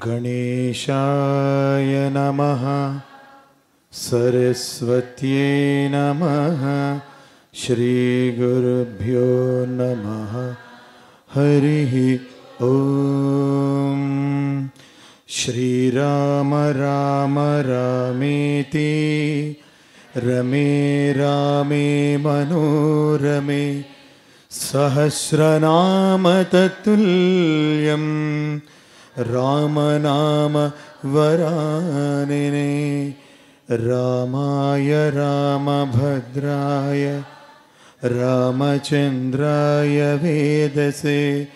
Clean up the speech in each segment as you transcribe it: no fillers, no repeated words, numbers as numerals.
गणेशाय नमः। सरस्वत्यै नमः। श्रीगुरुभ्यो नमः। हरिः ॐ। श्रीराम राम रामेति रमे रामे मनोरमे सहस्रनाम तत्तुल्यं रामनाम वरानने। रामाय रामभद्राय रामचन्द्राय वेदसे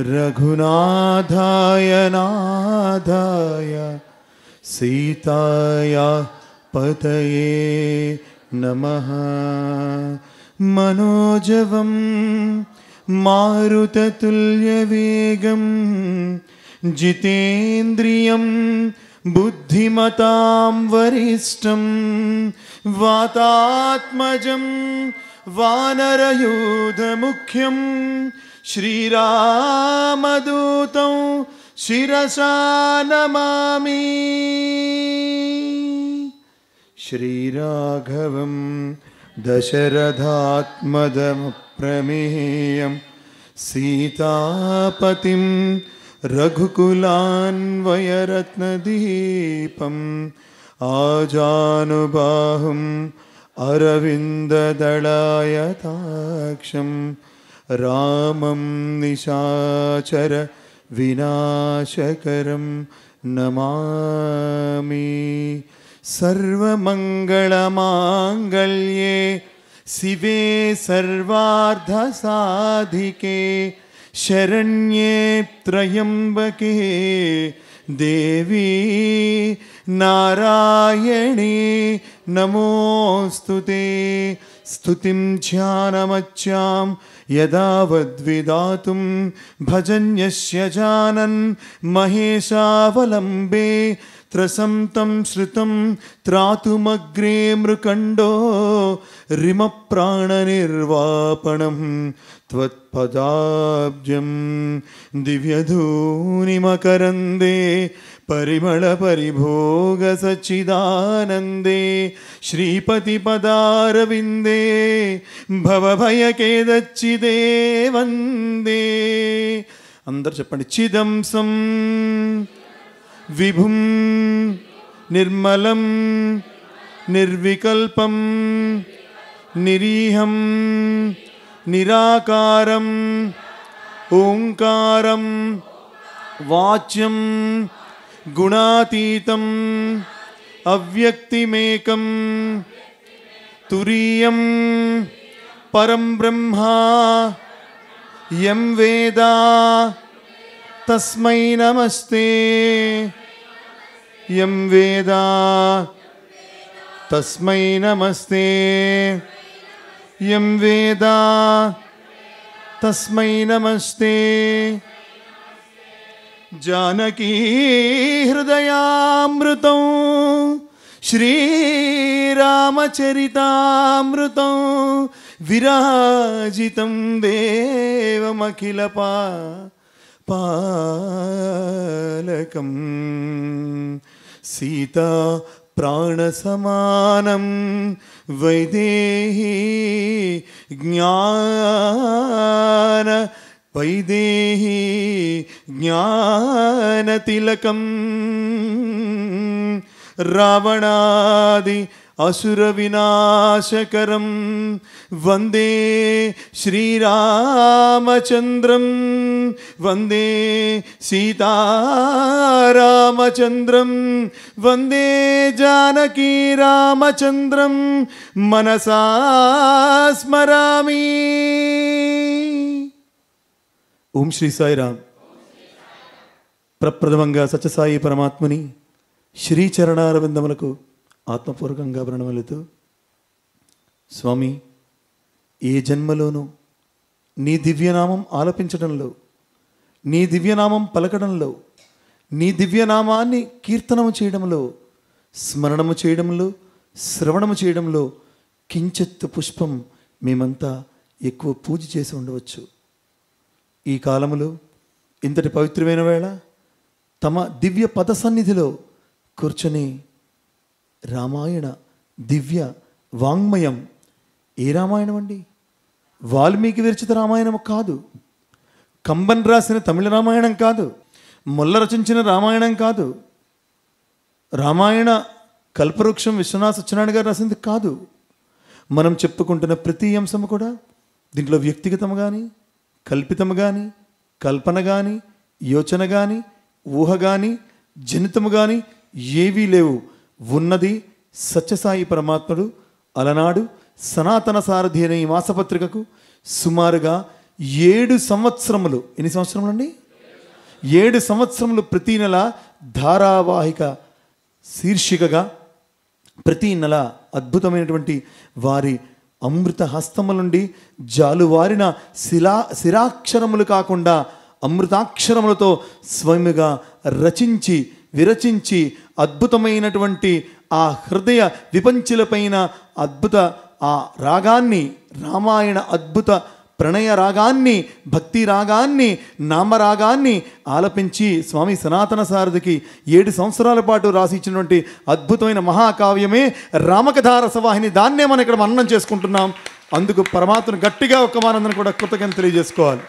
रघुनाथाय नाथाय सीताया पतये नमः। मनोजवं मारुततुल्यवेगं जितेन्द्रियं बुद्धिमतां वरिष्ठं वातात्मजं वानरयूथमुख्यं श्रीरामदूतं शिरसा नमामि। श्रीराघवं दशरथात्मजमप्रमेयं सीतापतिं रघुकुलान्वयरत्नदीपम् आजानुबाहुम् अरविन्ददलायताक्षं रामं निशाचर विनाशकरं नमामि। सर्वमङ्गलमाङ्गल्ये शिवे सर्वार्थसाधिके शरण्ये त्र्यम्बके देवी नारायणी नमोऽस्तुते। स्तुतिं ध्यानमच्चां यदावद्विदातुं भजन्यस्य जानन् महेशावलम्बे त्रसन्तं श्रुतं त्रातुमग्रे मृकण्डो रिमप्राणनिर्वापणं त्वत्पदाब्जं दिव्यधूनिमकरन्दे परिमलपरिभोगसच्चिदानन्दे श्रीपतिपदारविन्दे भवभयखेदच्चिदे वन्दे। అందరూ చెప్పండి. చిదంసం విభుం నిర్మలం నిర్వికల్పం నిరీహం నిరాకారం ఓంకారం వాచ్యం గుణాతీతం అవ్యక్తిమేకం తురీయం పరం బ్రహ్మ యం వేద తస్మై నమస్తే. యం వేద తస్మై నమస్తే. యం వేద తస్మై నమస్తే. जानकी हृदयामृतं श्रीरामचरितामृतं विराजितं देवमखिलपालकं सीता प्राणसमानं वैदेही ज्ञान वैदेही ज्ञानतिलकं रावणादि असुरविनाशकरं वन्दे श्रीरामचन्द्रं वन्दे सीतारामचन्द्रं वन्दे जानकी रामचन्द्रं मनसा स्मरामि. ఓం శ్రీ సాయిరామ్. ప్రప్రథమంగా సత్యసాయి పరమాత్మని శ్రీచరణారవిందములకు ఆత్మపూర్వకంగా ప్రణమిలుతూ, స్వామి, ఏ జన్మలోనూ నీ దివ్యనామం ఆలపించడంలో, నీ దివ్యనామం పలకడంలో, నీ దివ్యనామాన్ని కీర్తనము చేయడంలో, స్మరణము చేయడంలో, శ్రవణము చేయడంలో కించెత్తు పుష్పం మేమంతా ఎక్కువ పూజ చేసి ఉండవచ్చు. ఈ కాలములో ఇంతటి పవిత్రమైన వేళ తమ దివ్య పద సన్నిధిలో కూర్చొని రామాయణ దివ్య వాంగ్మయం, ఏ రామాయణం అండి? వాల్మీకి విరచిత రామాయణం కాదు, కంబన్ రాసిన తమిళ రామాయణం కాదు, మొల్ల రచించిన రామాయణం కాదు, రామాయణ కల్పవృక్షం విశ్వనాథ సత్యనారాయణ గారు రాసింది కాదు. మనం చెప్పుకుంటున్న ప్రతి అంశము కూడా దీంట్లో వ్యక్తిగతము కానీ, కల్పితము కానీ, కల్పన కానీ, యోచన కానీ, ఊహ కానీ, జనితము కానీ ఏవీ లేవు. ఉన్నది సత్యసాయి పరమాత్ముడు అలనాడు సనాతన సారథి అనే ఈ మాసపత్రికకు సుమారుగా 7 సంవత్సరములు, ఎన్ని సంవత్సరములు అండి? 7 సంవత్సరములు ప్రతీ నెల ధారావాహిక శీర్షికగా ప్రతీ నెల అద్భుతమైనటువంటి వారి అమృత హస్తముల నుండి జాలువారిన శిరాక్షరములు కాకుండా అమృతాక్షరములతో స్వయముగా రచించి విరచించి అద్భుతమైనటువంటి ఆ హృదయ విపంచులపైన అద్భుత ఆ రాగాన్ని, రామాయణ అద్భుత ప్రణయ రాగాన్ని, భక్తి రాగాన్ని, నామరాగాన్ని ఆలపించి స్వామి సనాతన సారథికి 7 సంవత్సరాల పాటు రాసి ఇచ్చినటువంటి అద్భుతమైన మహాకావ్యమే రామకథారసవాహిని. దాన్నే మనం ఇక్కడ మననం చేసుకుంటున్నాం. అందుకు పరమాత్మను గట్టిగా ఒక్క మానందరం కూడా కృతజ్ఞత తెలియజేసుకోవాలి.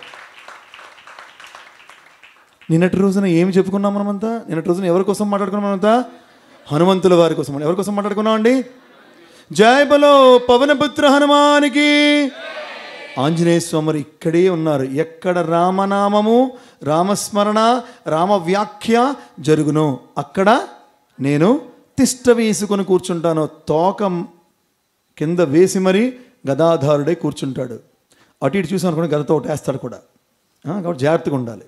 నిన్నటి రోజున ఏమి చెప్పుకున్నాం మనమంతా? నిన్నటి రోజున ఎవరి కోసం మాట్లాడుకున్నాం మనమంతా? హనుమంతుల వారి కోసం. ఎవరి కోసం మాట్లాడుకున్నాం అండి? జై బలో పవనపుత్ర హనుమానికి. ఆంజనేయ స్వామి ఇక్కడే ఉన్నారు. ఎక్కడ రామనామము, రామస్మరణ, రామ వ్యాఖ్య జరుగును అక్కడ నేను తిష్ట వేసుకొని కూర్చుంటాను. తోక కింద వేసి మరి గదాధారుడే కూర్చుంటాడు. అటు ఇటు చూసాను అనుకోండి, గదతో ఒకటి వేస్తాడు కూడా. కాబట్టి జాగ్రత్తగా ఉండాలి.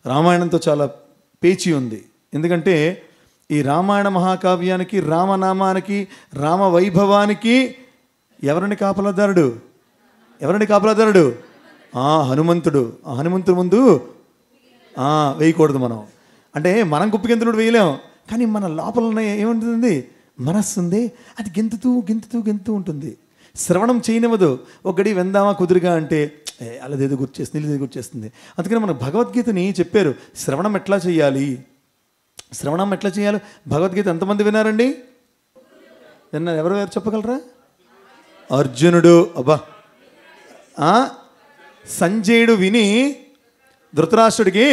రామాయణంతో చాలా పేచీ ఉంది. ఎందుకంటే ఈ రామాయణ మహాకావ్యానికి, రామనామానికి, రామ వైభవానికి ఎవరిని కాపలాదారుడు? ఎవరండి కాపలాదారుడు? హనుమంతుడు. ఆ హనుమంతుడు ముందు వేయకూడదు మనం. అంటే మనం కుప్పిగెంతుడు వేయలేం, కానీ మన లోపల ఏముంటుంది? మనస్సు ఉంది, అది గెంతుతూ గెంతుతూ గెంతుతూ ఉంటుంది. శ్రవణం చేయనివ్వదు. ఒక గడి వెందామా కుదురుగా అంటే అలాదేదో గుర్చేస్తుంది, ఇలాదేదో గుర్చేస్తుంది. అందుకని మన భగవద్గీతని చెప్పారు, శ్రవణం ఎట్లా చేయాలి, శ్రవణం ఎట్లా చేయాలి. భగవద్గీత ఎంతమంది విన్నారండి? విన్నారు? ఎవరు చెప్పగలరా? అర్జునుడు. అబ్బా, సంజయుడు విని ధృతరాష్ట్రుడికి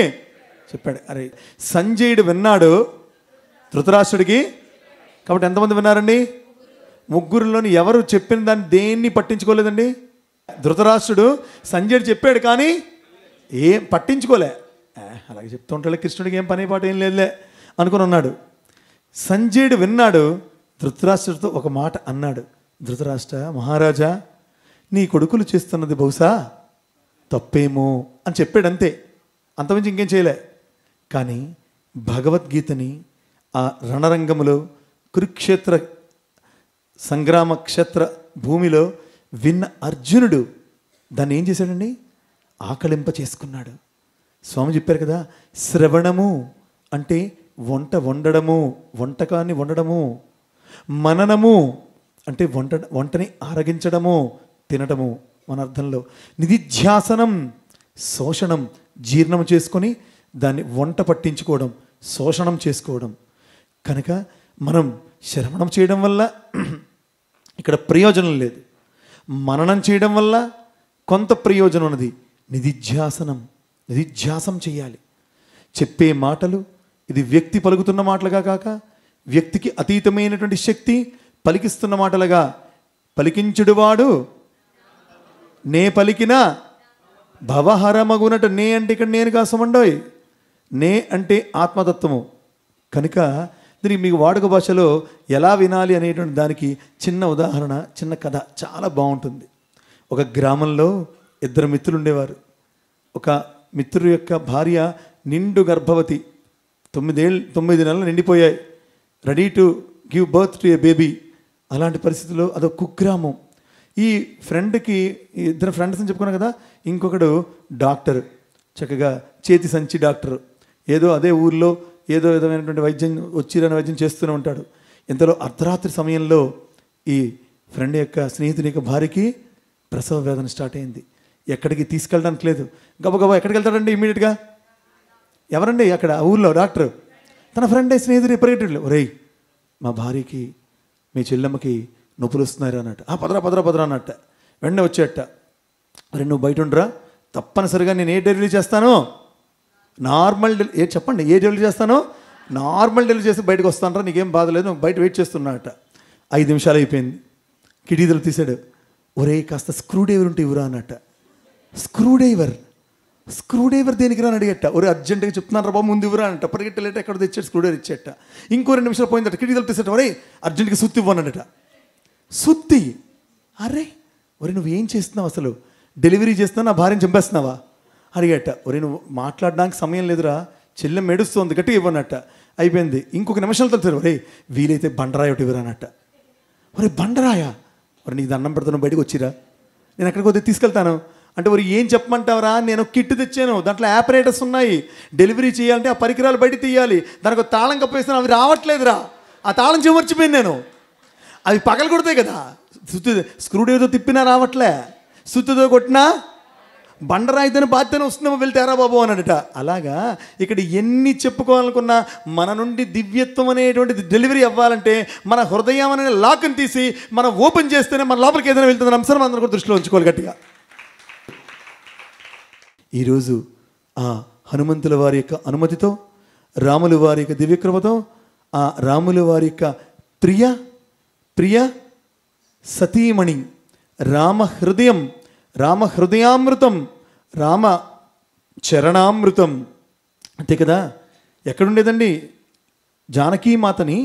చెప్పాడు. అరే, సంజయుడు విన్నాడు ధృతరాష్ట్రుడికి. కాబట్టి ఎంతమంది విన్నారండి? ముగ్గురులోని ఎవరు చెప్పిన దాన్ని దేన్ని పట్టించుకోలేదండి? ధృతరాష్ట్రుడు సంజయుడు చెప్పాడు కానీ ఏం పట్టించుకోలే. అలాగే చెప్తూ ఉంటాడు, కృష్ణుడికి ఏం పని పాట ఏం లేదులే అనుకుని ఉన్నాడు. సంజయుడు విన్నాడు, ధృతరాష్ట్రుడితో ఒక మాట అన్నాడు. ధృతరాష్ట్ర మహారాజా, నీ కొడుకులు చేస్తున్నది బహుశా తప్పేమో అని చెప్పాడు. అంతే, అంతమించి ఇంకేం చేయలే. కానీ భగవద్గీతని ఆ రణరంగములో, కురుక్షేత్ర సంగ్రామ క్షేత్ర భూమిలో విన్న అర్జునుడు దాన్ని ఏం చేశాడండి? ఆకలింప చేసుకున్నాడు. స్వామి చెప్పారు కదా, శ్రవణము అంటే వంట వండడము, వంటకాన్ని వండడము. మననము అంటే వంటని ఆరగించడము, తినటము మన అర్థంలో. నిధిధ్యాసనం శోషణం, జీర్ణం చేసుకొని దాన్ని వంట పట్టించుకోవడం, శోషణం చేసుకోవడం. కనుక మనం శ్రవణం చేయడం వల్ల ఇక్కడ ప్రయోజనం లేదు, మననం చేయడం వల్ల కొంత ప్రయోజనం ఉన్నది. నిధిధ్యాసం చేయాలి. చెప్పే మాటలు ఇది వ్యక్తి పలుకుతున్న మాటలుగా కాక, వ్యక్తికి అతీతమైనటువంటి శక్తి పలికిస్తున్న మాటలుగా. పలికించుడువాడు నే పలికిన భవహరమగునట. నే అంటే ఇక్కడ నేను కాసమండోయ్, నే అంటే ఆత్మతత్వము. కనుక దీనికి మీకు వాడుక భాషలో ఎలా వినాలి అనేటువంటి దానికి చిన్న ఉదాహరణ, చిన్న కథ చాలా బాగుంటుంది. ఒక గ్రామంలో 2 మిత్రులు ఉండేవారు. ఒక మిత్రుడు యొక్క భార్య నిండు గర్భవతి, 9 నెలలు నిండిపోయాయి. Ready to give birth to a baby. అలాంటి పరిస్థితుల్లో అదొక కుగ్రామం. ఈ ఫ్రెండ్కి, ఇద్దరు ఫ్రెండ్స్ అని చెప్పుకున్నాం కదా, ఇంకొకడు డాక్టర్, చక్కగా చేతి సంచి డాక్టర్. ఏదో అదే ఊర్లో ఏదో విధమైనటువంటి వైద్యం, వచ్చిరాని వైద్యం చేస్తూనే ఉంటాడు. ఇంతలో అర్ధరాత్రి సమయంలో ఈ ఫ్రెండ్ యొక్క స్నేహితుని యొక్క భార్యకి ప్రసవ వేదన స్టార్ట్ అయింది. ఎక్కడికి తీసుకెళ్ళడానికి లేదు. గబగబా ఎక్కడికి వెళ్తాడండి ఇమ్మీడియట్గా? ఎవరండి అక్కడ ఊర్లో డాక్టర్? తన ఫ్రెండ్ స్నేహితుడు పరిగెట్టడు. ఒరేయ్, మా భార్యకి, మీ చెల్లెమ్మకి నొప్పులు వస్తున్నాయి అన్నట్టు. పదరా అన్నట్ట. వెంటనే వచ్చేట. అరే నువ్వు బయట ఉండరా, తప్పనిసరిగా నేను ఏ డెలివరీ చేస్తాను, నార్మల్ చెప్పండి, ఏ డెలివరీ చేస్తానో నార్మల్ డెలివరీ చేసి బయటకు వస్తానరా, నీకేం బాధ లేదు, నువ్వు బయట వెయిట్ చేస్తున్నట్ట. 5 నిమిషాలు అయిపోయింది. కిటికీలు తీసాడు. ఒరే కాస్త స్క్రూ డ్రైవర్ ఉంటే ఇవ్వరా అన్నట్ట. స్క్రూ డ్రైవర్ దేనికి రా అని అడిగట. ఒరే అర్జెంటుగా చెప్తున్నాను రా బాబు, ముందు ఇవ్వరా అంట. పరిగెట్టలేట ఎక్కడ తెచ్చాడు, స్క్రూ డ్రైవర్ ఇచ్చేట. ఇంకో 2 నిమిషాలు పోయిందట. కిటికీలు తీసేట. ఒరే అర్జెంటుగా సుత్తి ఇవ్వనట. సుత్తి? అరే ఒరే నువ్వేం చేస్తున్నావు అసలు, డెలివరీ చేస్తున్నావు, నా భార్యను చంపేస్తున్నావా అడిగట. ఒరే నువ్వు మాట్లాడడానికి సమయం లేదురా, చెల్లెం మెడుస్తోంది, గట్టిగా ఇవ్వనట్ట. అయిపోయింది. ఇంకొక నిమిషాలు తెలుసు. ఒరే వీలైతే బండరాయి ఒకటి ఇవ్వరానట్ట. ఒరే బండరాయా? ఒరే నీకు దండం పెడతాను, బయటకు వచ్చిరా, నేను ఎక్కడికి పోతే తీసుకెళ్తాను అంటే. ఒరే ఏం చెప్పమంటావరా, నేను కిట్ తెచ్చాను, దాంట్లో ఆపరేటర్స్ ఉన్నాయి, డెలివరీ చేయాలంటే ఆ పరికరాలు బయట తీయాలి, దానికి తాళం కప్పేస్తాను, అవి రావట్లేదురా, ఆ తాళం చెమర్చిపోయింది నేను, అవి పగలు కొడతాయి కదా, స్క్రూ డ్రైవర్తో తిప్పినా రావట్లే, సుత్తితో కొట్టినా బండరాయితోనే బాధ్యత వస్తుందేమో, వెళ్తారా బాబు అన్నట. అలాగా ఇక్కడ ఎన్ని చెప్పుకోవాలనుకున్నా మన నుండి దివ్యత్వం అనేటువంటిది డెలివరీ అవ్వాలంటే మన హృదయం అనే లాక్ని తీసి మనం ఓపెన్ చేస్తేనే మన లోపలికి ఏదైనా వెళ్తుంది. అంశాన్ని అందరూ కూడా దృష్టిలో ఉంచుకోవాలి గట్టిగా. ఈరోజు ఆ హనుమంతుల వారి యొక్క అనుమతితో, రాముల వారి యొక్క దివ్యకృపతో, ఆ రాముల వారి యొక్క ప్రియ సతీమణి, రామ హృదయామృతం, రామ చరణామృతం అంతే కదా. ఎక్కడుండేదండి జానకీమాతని,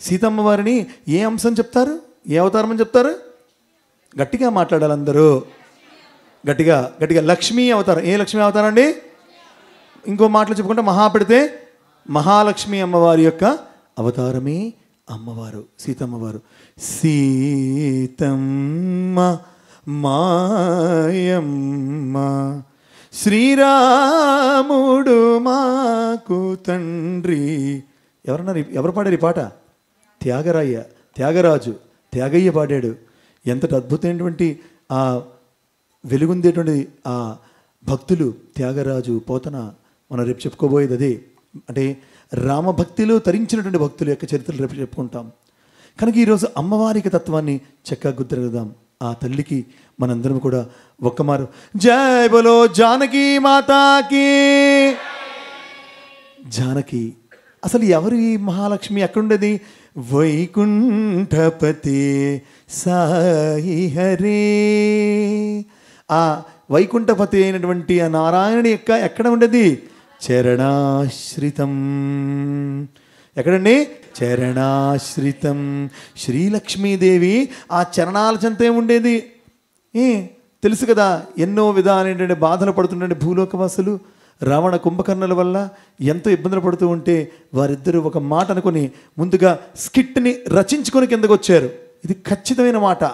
సీతమ్మ వారిని ఏ అంశం చెప్తారు, ఏ అవతారం అని చెప్తారు? గట్టిగా మాట్లాడాలి అందరూ, గట్టిగా లక్ష్మీ అవతారం. ఏ లక్ష్మీ అవతారం అండి? ఇంకో మాటలు చెప్పుకుంటే పెడితే మహాలక్ష్మి అమ్మవారి యొక్క అవతారమే అమ్మవారు, సీతమ్మవారు. సీతమ్మ మాయమ్మ శ్రీరాముడు మాకు తండ్రి. ఎవరన్నారు? ఎవరు పాడారు ఈ పాట? త్యాగయ్య పాడాడు. ఎంతటి అద్భుతమైనటువంటి ఆ వెలుగుందేటువంటి ఆ భక్తులు త్యాగరాజు, పోతన. మనం రేపు చెప్పుకోబోయేది అదే. అంటే రామభక్తిలో తరించినటువంటి భక్తుల యొక్క చరిత్రలు రేపు చెప్పుకుంటాం. కనుక ఈరోజు అమ్మవారికి తత్వాన్ని చక్కగా గుర్తిరగదాం. ఆ తల్లికి మనందరం కూడా ఒక్కమారు జై బోలో జానకి మాతాకి. జానకి అసలు ఎవరు ఈ మహాలక్ష్మి? ఎక్కడుండేది? వైకుంఠపతి సాయి హరే. ఆ వైకుంఠపతి అయినటువంటి ఆ నారాయణుడి యొక్క ఎక్కడ ఉండేది? చరణాశ్రితం. ఎక్కడండి? చరణాశ్రితం. శ్రీలక్ష్మీదేవి ఆ చరణాల చెంతే ఉండేది. తెలుసు కదా, ఎన్నో విధాలైనటువంటి బాధలు పడుతుండే భూలోకవాసులు రావణ కుంభకర్ణుల వల్ల ఎంతో ఇబ్బందులు పడుతూ ఉంటే వారిద్దరూ ఒక మాట అనుకుని ముందుగా స్కిట్ని రచించుకొని కిందకు వచ్చారు. ఇది ఖచ్చితమైన మాట.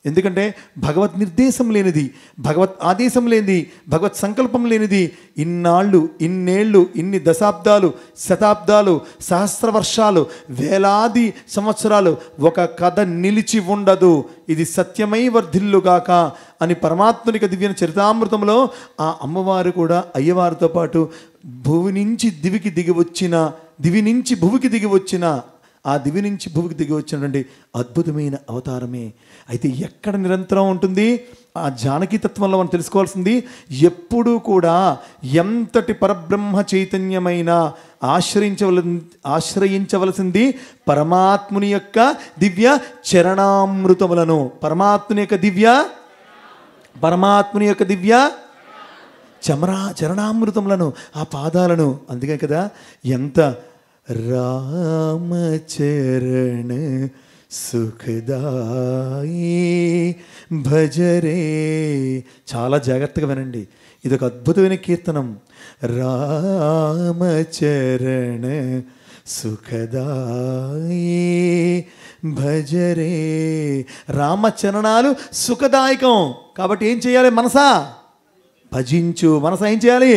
ఎందుకంటే భగవత్ నిర్దేశం లేనిది, భగవత్ ఆదేశం లేనిది, భగవత్ సంకల్పం లేనిది ఇన్నాళ్ళు, ఇన్నేళ్ళు, ఇన్ని దశాబ్దాలు, శతాబ్దాలు, సహస్ర వర్షాలు, వేలాది సంవత్సరాలు ఒక కథ నిలిచి ఉండదు. ఇది సత్యమై వర్ధిల్లుగాక అని పరమాత్మునిక దివ్య చరితామృతంలో ఆ అమ్మవారు కూడా అయ్యవారితో పాటు భూమి నుంచి దివికి దిగి వచ్చిన, దివి నుంచి భూమికి దిగి వచ్చిన, ఆ దివి నుంచి భూమికి దిగి వచ్చినటువంటి అద్భుతమైన అవతారమే. అయితే ఎక్కడ నిరంతరం ఉంటుంది? ఆ జానకీ తత్వంలో మనం తెలుసుకోవాల్సింది ఎప్పుడూ కూడా ఎంతటి పరబ్రహ్మ చైతన్యమైన ఆశ్రయించవలసింది పరమాత్ముని యొక్క దివ్య చరణామృతములను, పరమాత్ముని యొక్క దివ్య చరణామృతములను, ఆ పాదాలను. అందుకే కదా ఎంత రామచరణ సుఖదాయి భజరే. చాలా జాగ్రత్తగా వినండి, ఇదొక అద్భుతమైన కీర్తనం. రామచరణ సుఖదాయి భజరే. రామచరణాలు సుఖదాయకం కాబట్టి ఏం చేయాలి? మనసా భజించు. మనసా ఏం చేయాలి?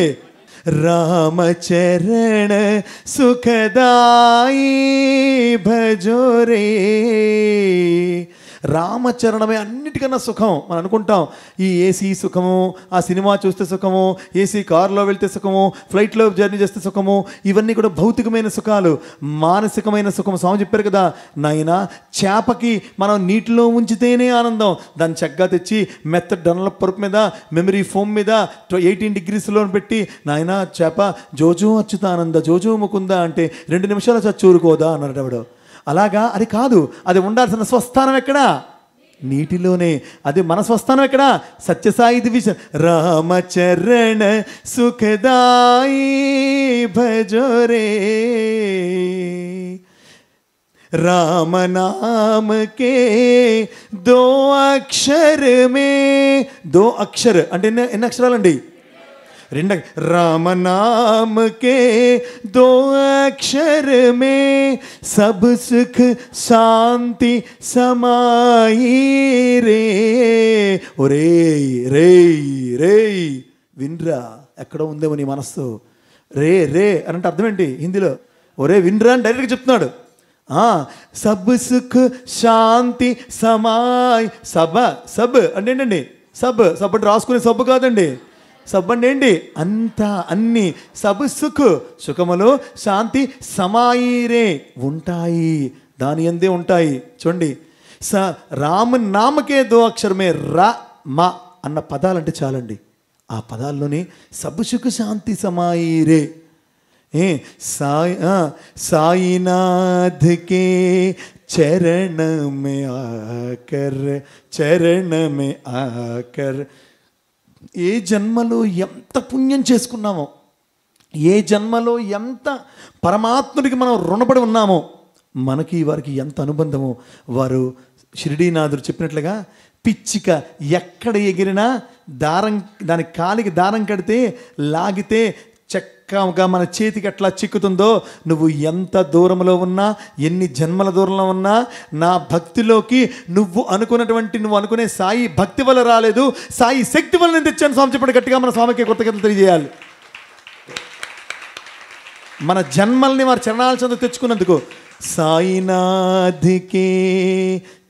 రామచరణ సుఖదాయి భజోరే. రామచరణమే అన్నిటికన్నా సుఖం. మనం అనుకుంటాం ఈ ఏసీ సుఖము, ఆ సినిమా చూస్తే సుఖము, ఏసీ కారులో వెళ్తే సుఖము, ఫ్లైట్లో జర్నీ చేస్తే సుఖము, ఇవన్నీ కూడా భౌతికమైన సుఖాలు. మానసికమైన సుఖం స్వామి చెప్పారు కదా, నాయనా చేపకి మనం నీటిలో ఉంచితేనే ఆనందం. దాన్ని చక్కగా తెచ్చి మెత్త డన్లప్ పరుపు మీద, మెమరీ ఫోమ్ మీద 18 degreesలో పెట్టి, నాయనా చేప జోజో అచ్యుతానంద జోజో ముకుంద అంటే 2 నిమిషాలు చచ్చూరుకోదా అన్నాడు ఎవడు. అలాగా అది కాదు. అది ఉండాల్సిన స్వస్థానం ఎక్కడా? నీటిలోనే. అది మన స్వస్థానం ఎక్కడా? సత్యసాయి దివిజన్. రామచరణ సుఖదాయి భజోరే. राम नाम के 2 अक्षर में 2 अक्षर అంటే ఎన్ని అక్షరాలండి? 2. राम नाम के 2 अक्षर में सब सुख शांति समाई रे. ఒరే రే రే వినరా, ఎక్కడ ఉందేమో నీ మనస్సు. రే రే అని అంటే అర్థం ఏంటి హిందీలో? ఒరే వినరా అని డైరెక్ట్గా చెప్తున్నాడు. సబ్ సుఖ్ శాంతి సమాయ్. సబ్ అంటే ఏంటండి? సబ్ అంటే రాసుకునే సబ్బు కాదండి. సబ్ అంటే ఏంటి? అంతా, అన్ని. సబ్ సుఖ్ సుఖములు, శాంతి సమాయిరే ఉంటాయి, దాని అందే ఉంటాయి. చూడండి, రామ నామకే 2 అక్షరమే రా మా అన్న పదాలంటే చాలండి. ఆ పదాల్లోని సబ్ సుఖ్ శాంతి సమాయిరే. साईनाथ के चरण में आकर ఏ జన్మలో ఎంత పుణ్యం చేసుకున్నామో, ఏ జన్మలో ఎంత పరమాత్ముడికి మనం రుణపడి ఉన్నామో, మనకి వారికి ఎంత అనుబంధమో. వారు షిరిడీనాథుడు చెప్పినట్లుగా పిచ్చిక ఎక్కడ ఎగిరినా దారం, దాని కాలికి దారం కడితే లాగితే చక్కగా మన చేతికి ఎట్లా చిక్కుతుందో, నువ్వు ఎంత దూరంలో ఉన్నా, ఎన్ని జన్మల దూరంలో ఉన్నా, నా భక్తిలోకి నువ్వు అనుకునే సాయి భక్తి వల్ల రాలేదు, సాయి శక్తి వల్ల నేను తెచ్చాను స్వామి చెప్పండి గట్టిగా. మన స్వామికి కృతజ్ఞతలు తెలియజేయాలి. మన జన్మల్ని వారి చరణాల చెంత తెచ్చుకున్నందుకు. సాయినాథ్కి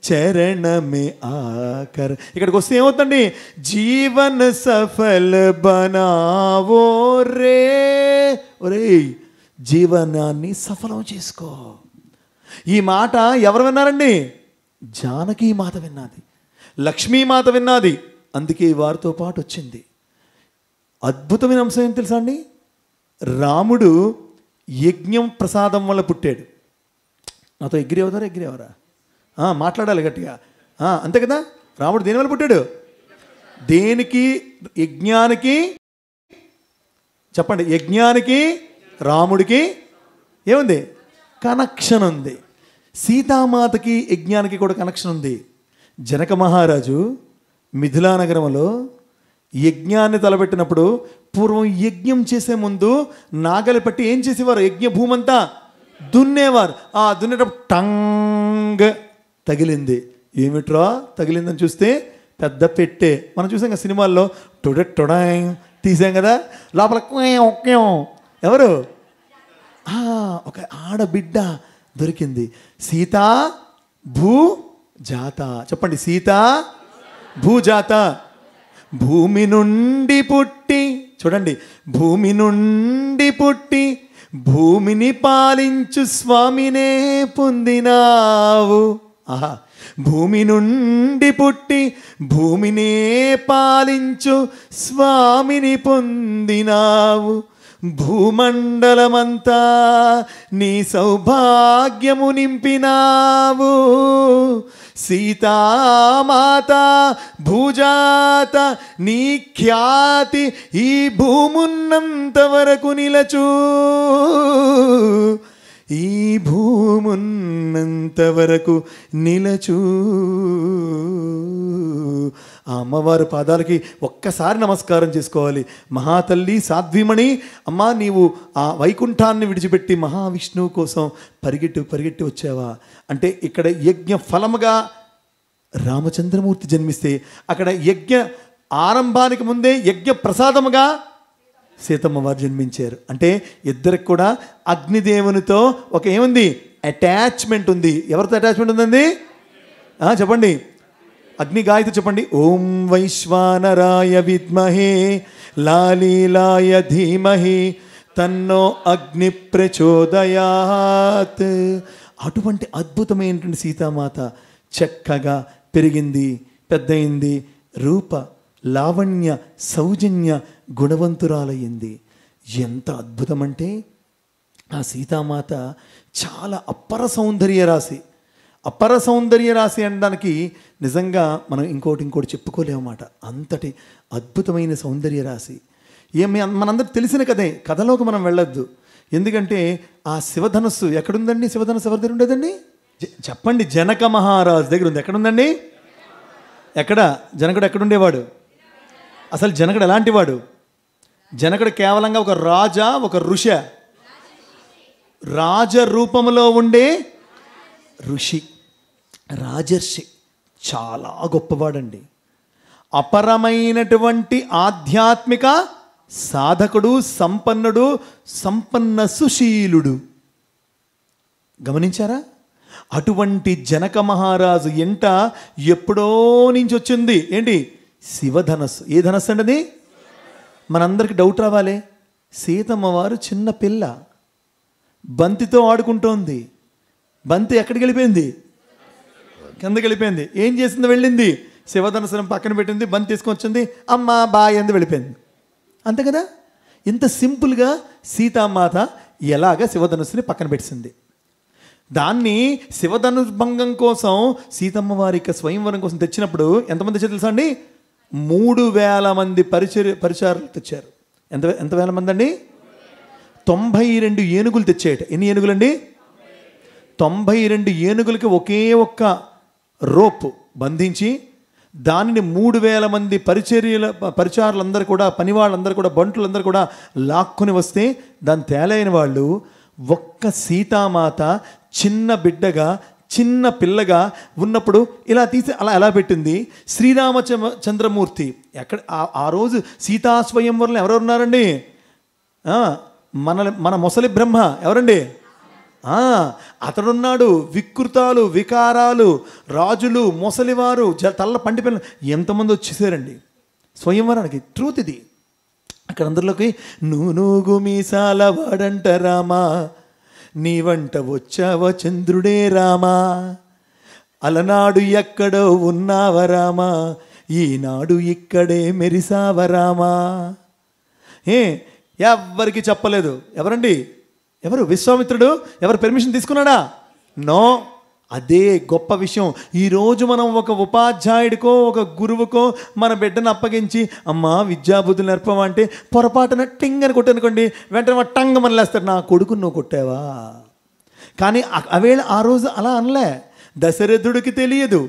చరణ మే ఆకర్. ఇక్కడికి వస్తే ఏమవుతుందండి? జీవన్ సఫల్ బనావో రే. ఒరే జీవనాన్ని సఫలం చేసుకో. ఈ మాట ఎవరు విన్నారండి? జానకి మాత విన్నది, లక్ష్మీమాత విన్నది. అందుకే వారితో పాటు వచ్చింది. అద్భుతమైన అంశం ఏం తెలుసా అండి? రాముడు యజ్ఞం ప్రసాదం వల్ల పుట్టాడు. నాతో ఎగ్రి అవుతారా? మాట్లాడాలి గట్టిగా. అంతే కదా. రాముడు దేని వల్ల పుట్టాడు? దేనికి? యజ్ఞానికి. చెప్పండి, యజ్ఞానికి రాముడికి ఏముంది? కనెక్షన్ ఉంది. సీతామాతకి యజ్ఞానికి కూడా కనెక్షన్ ఉంది. జనక మహారాజు మిథిలా నగరంలో యజ్ఞాన్ని తలపెట్టినప్పుడు పూర్వం యజ్ఞం చేసే ముందు నాగలి పట్టి ఏం చేసేవారు? యజ్ఞ భూమంతా దున్నేవారు. ఆ దున్నేటప్పుడు టంగ్ తగిలింది. ఏమిట్రా తగిలిందని చూస్తే పెద్ద పెట్టే. మనం చూసాం కదా సినిమాల్లో, టొడాయ్ తీసాం కదా, లోపల ఎవరు? ఒక ఆడబిడ్డ దొరికింది. సీతా భూజాత. చెప్పండి, సీతా భూజాత. భూమి నుండి పుట్టి, చూడండి, భూమి నుండి పుట్టి భూమిని పాలించు స్వామినే పొందినావు. ఆహా, భూమి నుండి పుట్టి భూమినే పాలించు స్వామిని పొందినావు. భూమండలమంతా నీ సౌభాగ్యము నింపినావు. సీతామాత భూజాత నీ ఖ్యాతి ఈ భూమున్నంత వరకు నిలచు. ఈ భూమున్నంత వరకు నిలచూ. ఆ అమ్మవారి పాదాలకి ఒక్కసారి నమస్కారం చేసుకోవాలి. మహాతల్లి సాధ్వీమణి, అమ్మా నీవు ఆ వైకుంఠాన్ని విడిచిపెట్టి మహావిష్ణువు కోసం పరిగెట్టి వచ్చావా అంటే, ఇక్కడ యజ్ఞ ఫలముగా రామచంద్రమూర్తి జన్మిస్తే, అక్కడ యజ్ఞ ఆరంభానికి ముందే యజ్ఞ ప్రసాదముగా సీతమ్మ వారు జన్మించారు. అంటే ఇద్దరికి కూడా అగ్నిదేవునితో ఒక ఏముంది, అటాచ్మెంట్ ఉంది. ఎవరితో అటాచ్మెంట్ ఉందండి? చెప్పండి, అగ్ని గాయత్రి చెప్పండి. ఓం వైశ్వానరాయ విద్మహే లాలీలాయ ధీమహి తన్నో అగ్ని ప్రచోదయాత్. అటువంటి అద్భుతమైనటువంటి సీతామాత చక్కగా పెరిగింది, పెద్దయింది, రూప లావణ్య సౌజన్య గుణవంతురాలయ్యింది. ఎంత అద్భుతం అంటే ఆ సీతామాత చాలా అపర సౌందర్య రాశి. అపర సౌందర్య రాశి అనడానికి నిజంగా మనం ఇంకోటి చెప్పుకోలేమన్నమాట. అంతటి అద్భుతమైన సౌందర్య రాశి. మనందరికి తెలిసిన కథే, కథలోకి మనం వెళ్ళొద్దు. ఎందుకంటే ఆ శివధనస్సు ఎక్కడుందండి? శివధనస్సు ఎవరి దగ్గర ఉండేదండి? చెప్పండి, జనక మహారాజు దగ్గర ఉంది. ఎక్కడుందండి? ఎక్కడ? జనకుడు ఎక్కడుండేవాడు? అసలు జనకుడు ఎలాంటి వాడు? జనకుడు కేవలంగా ఒక రాజా, ఒక ఋష, రాజరూపంలో ఉండే ఋషి, రాజర్షి. చాలా గొప్పవాడండి. అపరమైనటువంటి ఆధ్యాత్మిక సాధకుడు, సంపన్నుడు, సంపన్న సుశీలుడు. గమనించారా? అటువంటి జనక మహారాజు ఎంట ఎప్పుడో నుంచి వచ్చింది ఏంటి? శివధనస్సు. ఏ ధనస్సు అండి అది? మనందరికి డౌట్ రావాలి. సీతమ్మ వారు చిన్న పిల్ల బంతితో ఆడుకుంటోంది. బంతి ఎక్కడికి వెళ్ళిపోయింది? కిందకి వెళ్ళిపోయింది. ఏం చేసింది? వెళ్ళింది శివధనస్సును పక్కన పెట్టింది, బంతి తీసుకొని వచ్చింది, అమ్మ బాయ్ అంది, వెళ్ళిపోయింది. అంతే కదా? ఇంత సింపుల్గా సీతామాత ఎలాగ శివధనస్సుని పక్కన పెట్టింది. దాన్ని శివధనుర్భంగం కోసం సీతమ్మ వారికి స్వయంవరం కోసం తెచ్చినప్పుడు ఎంతమంది తెచ్చారు తెలుసా అండి? 3000 మంది పరిచారులు తెచ్చారు. ఎంత వేల మంది అండి? 92 ఏనుగులు తెచ్చాయట. ఎన్ని ఏనుగులండి? 92 ఏనుగులకి ఒకే ఒక్క రోప్ బంధించి దానిని 3000 మంది పరిచారులందరూ కూడా, పని వాళ్ళందరూ కూడా, బంటులందరూ కూడా లాక్కుని వస్తే దాన్ని తేలైన వాళ్ళు ఒక్క సీతామాత చిన్న బిడ్డగా, చిన్న పిల్లగా ఉన్నప్పుడు ఇలా తీసి అలా ఎలా పెట్టింది. శ్రీరామచంద్రమూర్తి ఎక్కడ ఆ రోజు సీతా స్వయంవరంలో ఎవరెవరు ఉన్నారండి? మన మొసలి బ్రహ్మ ఎవరండి? అతడున్నాడు. వికృతాలు, వికారాలు, రాజులు, మొసలివారు, తల్ల పంటి పిల్లలు ఎంతమంది వచ్చేసారండి స్వయంవరానికి. ట్రూత్ ఇది. అక్కడ అందరిలోకి నూనూగు మీసాల వాడంట రామా, నీ వంట వచ్చావ చంద్రుడే రామా, అలనాడు ఎక్కడో ఉన్నావ రామా, ఈనాడు ఇక్కడే మెరిసావ రామా. ఎవరికి చెప్పలేదు. ఎవరండి? ఎవరు? విశ్వామిత్రుడు. ఎవరు పర్మిషన్ తీసుకున్నాడా? నో. అదే గొప్ప విషయం. ఈరోజు మనం ఒక ఉపాధ్యాయుడికో, ఒక గురువుకో మన బిడ్డను అప్పగించి అమ్మా విద్యాబుద్ధులు నేర్పమంటే పొరపాటున టింగ్ అని కొట్టనుకోండి, వెంటనే టంగ్ మనలేస్తాడు, నా కొడుకుని నువ్వు కొట్టావా. కానీ ఆ రోజు అలా అనలే. దశరథుడికి తెలియదు,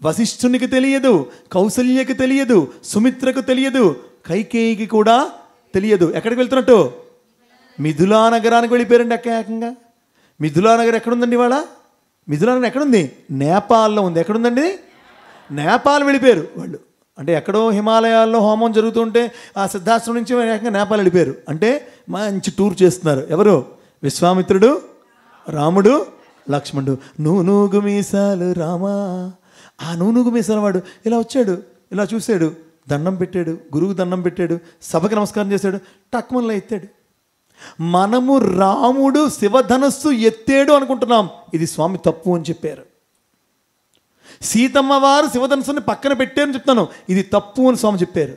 వశిష్ఠునికి తెలియదు, కౌసల్యకి తెలియదు, సుమిత్రకు తెలియదు, కైకేయికి కూడా తెలియదు. ఎక్కడికి వెళ్తున్నట్టు? మిథులా నగరానికి వెళ్ళిపోయారండి. ఏకంగా మిథులా నగరం ఎక్కడుందండి ఇవాళ? మిథులా నగరం ఎక్కడుంది? నేపాల్లో ఉంది. ఎక్కడుందండి? నేపాల్ వెళ్ళిపోయారు వాళ్ళు. అంటే ఎక్కడో హిమాలయాల్లో హోమం జరుగుతుంటే ఆ సిద్ధాశ్రమం నుంచి ఏకంగా నేపాల్ వెళ్ళిపోయారు. అంటే మంచి టూర్ చేస్తున్నారు. ఎవరు? విశ్వామిత్రుడు, రాముడు, లక్ష్మణుడు. నూనూగు మీసాలు రామా. ఆ నూనూగు మీసాల వాడు ఇలా వచ్చాడు, ఇలా చూశాడు, దండం పెట్టాడు, గురువుకు దండం పెట్టాడు, సభకి నమస్కారం చేశాడు, టక్మన్లో ఎత్తాడు. మనము రాముడు శివధనస్సు ఎత్తాడు అనుకుంటున్నాం. ఇది స్వామి తప్పు అని చెప్పారు. సీతమ్మ వారు శివధనస్సుని పక్కన పెట్టారని చెప్తాను. ఇది తప్పు అని స్వామి చెప్పారు.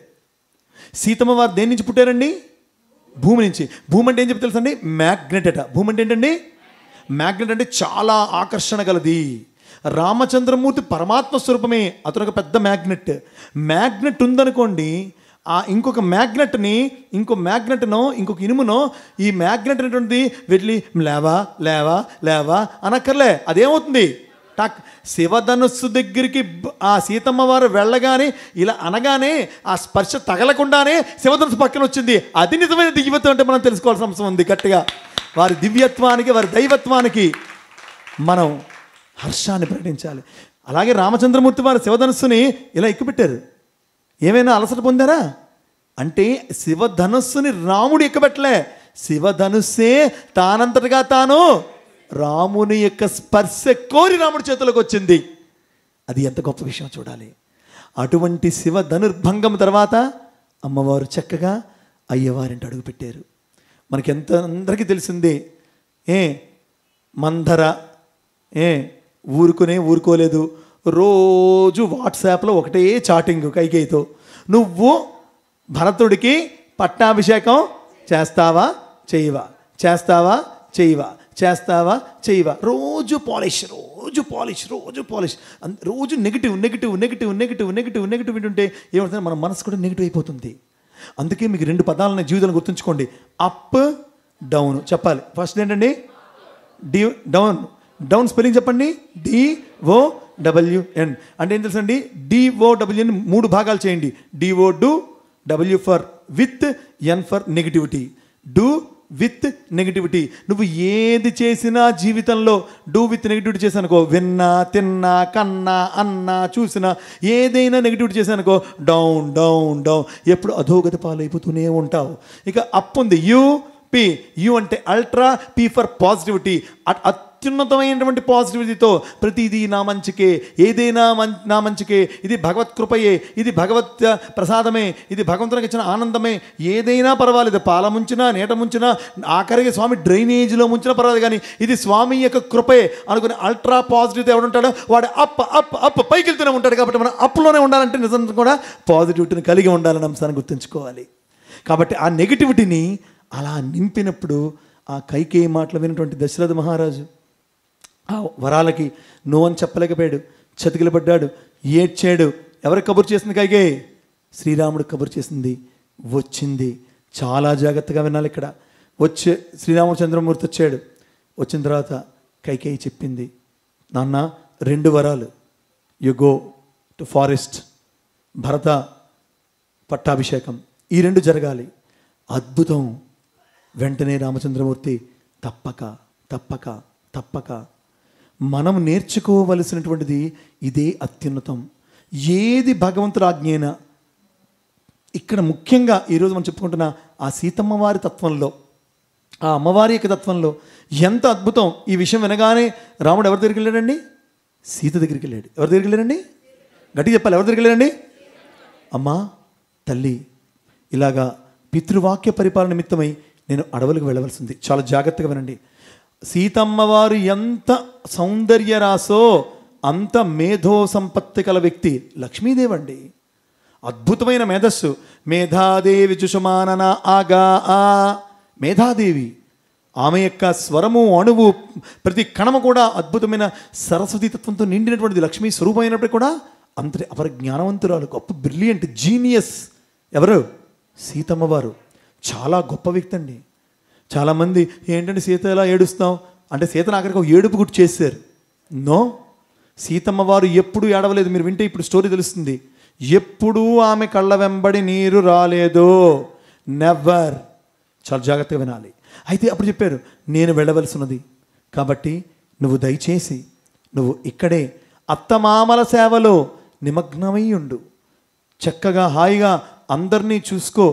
సీతమ్మ వారు దేని నుంచి పుట్టారండి? భూమి నుంచి. భూమి అంటే ఏం చెప్తే తెలుసండి? మ్యాగ్నెట్ అట. భూమి అంటే ఏంటండి? మ్యాగ్నెట్ అంటే చాలా ఆకర్షణ గలది. రామచంద్రమూర్తి పరమాత్మ స్వరూపమే, అతను ఒక పెద్ద మ్యాగ్నెట్. మ్యాగ్నెట్ ఉందనుకోండి, ఇంకొక మ్యాగ్నెట్నో ఇంకొక ఇనుమునో ఈ మ్యాగ్నెట్ అనేటువంటిది వెళ్ళి లేవా లేవా లేవా అనక్కర్లే, అదేమవుతుంది టక్ శివధనుస్సు దగ్గరికి ఆ సీతమ్మ వారు వెళ్ళగానే ఇలా అనగానే ఆ స్పర్శ తగలకుండానే శివధనుస్సు పక్కన వచ్చింది. అది నిజమైన దివ్యత్వం అంటే మనం తెలుసుకోవాల్సిన అవసరం ఉంది. గట్టిగా వారి దివ్యత్వానికి, వారి దైవత్వానికి మనం హర్షాన్ని ప్రకటించాలి. అలాగే రామచంద్రమూర్తి వారు శివధనుస్సుని ఇలా ఎక్కుపెట్టారు. ఏమైనా అలసట పొందారా అంటే శివధనుస్సుని రాముడు ఎక్కుపెట్టలే, శివధనుస్సే తానంతటగా తాను రాముని యొక్క స్పర్శ కోరి రాముడి చేతులకు వచ్చింది. అది ఎంత గొప్ప విషయం చూడాలి. అటువంటి శివ ధనుర్భంగం తర్వాత అమ్మవారు చక్కగా అయ్యవారింటి అడుగుపెట్టారు. మనకి ఎంత అందరికీ తెలిసిందే. మందర ఊరుకోలేదు. రోజు వాట్సాప్లో ఒకటే చాటింగ్ కైకేయితో, నువ్వు భరతుడికి పట్టాభిషేకం చేస్తావా చేయవా, చేస్తావా చేయవా, చేస్తావా చేయవా, రోజు పాలిష్ రోజు నెగిటివ్ వింటుంటే ఏమవుతుంది, మన మనసు కూడా నెగిటివ్ అయిపోతుంది. అందుకే మీకు 2 పదాలను జీవితంలో గుర్తుంచుకోండి, అప్ డౌన్ చెప్పాలి. ఫస్ట్ ఏంటండి డౌన్ స్పెల్లింగ్ చెప్పండి, DOWN అంటే ఏం తెలుసండి, DOWN 3 భాగాలు చేయండి. DO do, W for with, N for negativity. Do with negativity. నువ్వు ఏది చేసినా జీవితంలో డూ విత్ నెగిటివిటీ చేశానుకో, విన్నా తిన్నా కన్నా అన్నా చూసినా ఏదైనా నెగిటివిటీ చేశానుకో డౌన్ డౌన్ డౌన్, ఎప్పుడు అధోగతి పాలైపోతూనే ఉంటావు. ఇక అప్ ఉంది, యు అంటే అల్ట్రా, P ఫర్ పాజిటివిటీ. అత్యున్నతమైనటువంటి పాజిటివిటీతో ప్రతిదీ నా మంచికే, ఏదైనా నా మంచికే, ఇది భగవత్ కృపయే, ఇది భగవత్ ప్రసాదమే, ఇది భగవంతునికి ఇచ్చిన ఆనందమే, ఏదైనా పర్వాలేదు, పాల ముంచినా నీట ముంచినా ఆఖరికి స్వామి డ్రైనేజీలో ముంచినా పర్వాలేదు, కానీ ఇది స్వామి యొక్క కృపే అనుకుని అల్ట్రా పాజిటివ్తో ఎవడుంటాడో వాడు అప్ పైకి వెళ్తూనే ఉంటాడు. కాబట్టి మనం అప్లోనే ఉండాలంటే నిజం కూడా పాజిటివిటీని కలిగి ఉండాలని అంశాన్ని గుర్తుంచుకోవాలి. కాబట్టి ఆ నెగిటివిటీని అలా నింపినప్పుడు ఆ కైకేయి మాటలు విన్నటువంటి దశరథ మహారాజు ఆ వరాలకి నో అని చెప్పలేకపోయాడు, చతికిలపడ్డాడు, ఏడ్చాడు. ఎవరికి కబురు చేసింది కైకేయి? శ్రీరాముడికి కబురు చేసింది. వచ్చింది, చాలా జాగ్రత్తగా వినాలి ఇక్కడ. శ్రీరామచంద్రమూర్తి వచ్చాడు. వచ్చిన తర్వాత కైకేయి చెప్పింది, నాన్న 2 వరాలు, యు గో టు ఫారెస్ట్, భరత పట్టాభిషేకం, ఈ 2 జరగాలి. అద్భుతం. వెంటనే రామచంద్రమూర్తి తప్పక మనం నేర్చుకోవలసినటువంటిది ఇదే అత్యున్నతం. ఏది భగవంతుడు ఆజ్ఞైనా, ఇక్కడ ముఖ్యంగా ఈరోజు మనం చెప్పుకుంటున్న ఆ సీతమ్మ వారి తత్వంలో, ఆ అమ్మవారి యొక్క తత్వంలో ఎంత అద్భుతం. ఈ విషయం వినగానే రాముడు ఎవరి దగ్గరికి వెళ్ళాడండి? సీత దగ్గరికి వెళ్ళాడు. ఎవరి దగ్గరికి వెళ్ళాడండి? గట్టిగా చెప్పాలి, ఎవరి దగ్గరికి వెళ్ళాడండి? అమ్మా తల్లి, ఇలాగా పితృవాక్య పరిపాలన నిమిత్తమై నేను అడవులకు వెళ్ళవలసింది. చాలా జాగ్రత్తగా వినండి. సీతమ్మవారు ఎంత సౌందర్య రాసో అంత మేధో సంపత్తి కల వ్యక్తి లక్ష్మీదేవి అండి. అద్భుతమైన మేధస్సు. మేధాదేవి జుషమానన ఆగా మేధాదేవి. ఆమె యొక్క స్వరము, అణువు, ప్రతి కణము కూడా అద్భుతమైన సరస్వతీ తత్వంతో నిండినటువంటిది. లక్ష్మీ స్వరూపం అయినప్పుడు కూడా అంతటి అపర జ్ఞానవంతురాలు, గొప్ప బ్రిలియంట్ జీనియస్. ఎవరు? సీతమ్మవారు. చాలా గొప్ప వ్యక్తి అండి. చాలామంది ఏంటంటే సీత ఎలా ఏడుస్తాం అంటే సీతను ఆఖరికి ఒక ఏడుపు గుర్తు చేశారు. నో, సీతమ్మ వారు ఎప్పుడు ఏడవలేదు. మీరు వింటే ఇప్పుడు స్టోరీ తెలుస్తుంది. ఎప్పుడూ ఆమె కళ్ళ వెంబడి నీరు రాలేదు, నెవర్. చాలా జాగ్రత్తగా వినాలి. అయితే అప్పుడు చెప్పారు, నేను వెళ్ళవలసినది కాబట్టి నువ్వు దయచేసి నువ్వు ఇక్కడే అత్తమామల సేవలో నిమగ్నమై ఉండు. చక్కగా హాయిగా అందరినీ చూసుకో,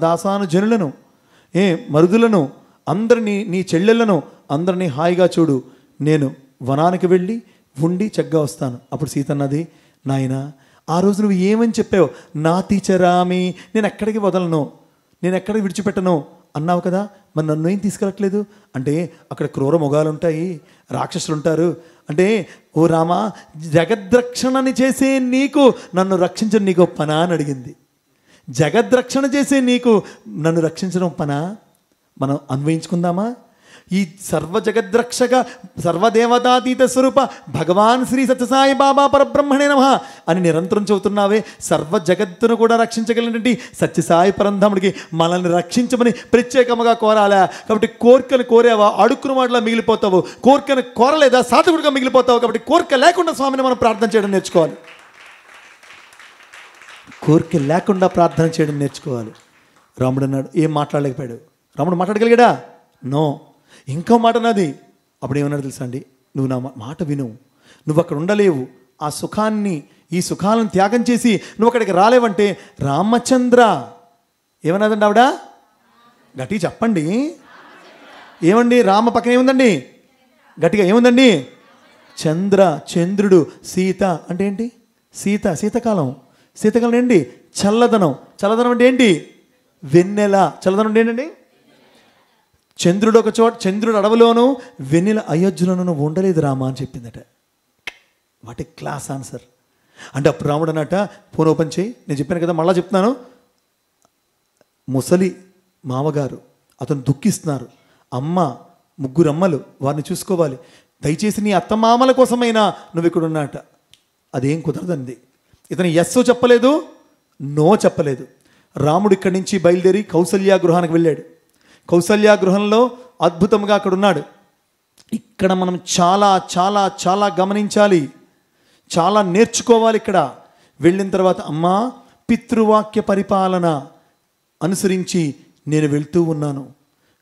దాసాను జనులను, మరుదులను, అందరినీ, నీ చెల్లెళ్ళను అందరినీ హాయిగా చూడు. నేను వనానికి వెళ్ళి ఉండి చక్కగా వస్తాను. అప్పుడు సీత అన్నది, నాయనా ఆ రోజు నువ్వు ఏమని చెప్పావు? నా తీచరామి, నేను ఎక్కడికి వదలను, నేను ఎక్కడికి విడిచిపెట్టను అన్నావు కదా, మరి నన్ను ఏం తీసుకెళ్ళట్లేదు అంటే అక్కడ క్రూర మొగాలు ఉంటాయి, రాక్షసులు ఉంటారు అంటే, ఓ రామా, జగద్రక్షణని చేసే నీకు నన్ను రక్షించడం నీకు పనా అని అడిగింది. జగద్రక్షణ చేసే నీకు నన్ను రక్షించడం పనా? మనం అన్వయించుకుందామా? ఈ సర్వజగద్రక్షక సర్వదేవతాతీత స్వరూప భగవాన్ శ్రీ సత్యసాయి బాబా పరబ్రహ్మణే నమః అని నిరంతరం చెబుతున్నావే. సర్వ జగత్తును కూడా రక్షించగలిగినటువంటి సత్యసాయి పరంధాముడికి మనల్ని రక్షించమని ప్రత్యేకంగా కోరాలా. కాబట్టి కోరికను కోరావా అడుక్కున్న వాటిలా మిగిలిపోతావు, కోరికను కోరలేదా సాధకుడిగా మిగిలిపోతావు. కాబట్టి కోరిక లేకుండా స్వామిని మనం ప్రార్థన చేయడం నేర్చుకోవాలి. కోరిక లేకుండా ప్రార్థన చేయడం నేర్చుకోవాలి. రాముడు అన్నాడు, ఏం మాట్లాడలేకపోయాడు. రాముడు మాట్లాడగలిగాడా? నో. ఇంకో మాట నాది. అప్పుడు ఏమన్నాడు తెలుసా అండి, నువ్వు నా మాట విను, నువ్వు అక్కడ ఉండలేవు, ఆ సుఖాన్ని ఈ సుఖాలను త్యాగం చేసి నువ్వు అక్కడికి రాలేవంటే రామచంద్ర ఏమన్నదండి ఆవిడ? గట్టిగా చెప్పండి. ఏమండి రామ పక్కన ఏముందండి? గట్టిగా ఏముందండి? చంద్ర, చంద్రుడు. సీత అంటే ఏంటి? శీతకాలం. శీతకాలం ఏంటి? చల్లదనం. చల్లదనం అంటే ఏంటి? వెన్నెల. చల్లదనం అంటే ఏంటండి? చంద్రుడు ఒక చోట, చంద్రుడు అడవిలోను వెన్నెల అయోధ్యలోనూ నువ్వు ఉండలేదు రామా అని చెప్పిందట. What a class answer. అంటే అప్పుడు రాముడు అన్నట, ఫోన్ ఓపెన్ చేయి, నేను చెప్పాను కదా మళ్ళా చెప్తున్నాను, ముసలి మామగారు అతను దుఃఖిస్తున్నారు, అమ్మ, ముగ్గురు అమ్మలు, వారిని చూసుకోవాలి, దయచేసి నీ అత్తమామల కోసమైనా నువ్వు ఇక్కడ ఉన్నట. అదేం కుదరదండి. ఇతను ఎస్ చెప్పలేదు, నో చెప్పలేదు. రాముడు ఇక్కడి నుంచి బయలుదేరి కౌసల్యా గృహానికి వెళ్ళాడు. కౌసల్యా గృహంలో అద్భుతంగా అక్కడ ఉన్నాడు. ఇక్కడ మనం చాలా చాలా చాలా గమనించాలి, చాలా నేర్చుకోవాలి. ఇక్కడ వెళ్ళిన తర్వాత అమ్మా పితృవాక్య పరిపాలన అనుసరించి నేను వెళ్తూ ఉన్నాను,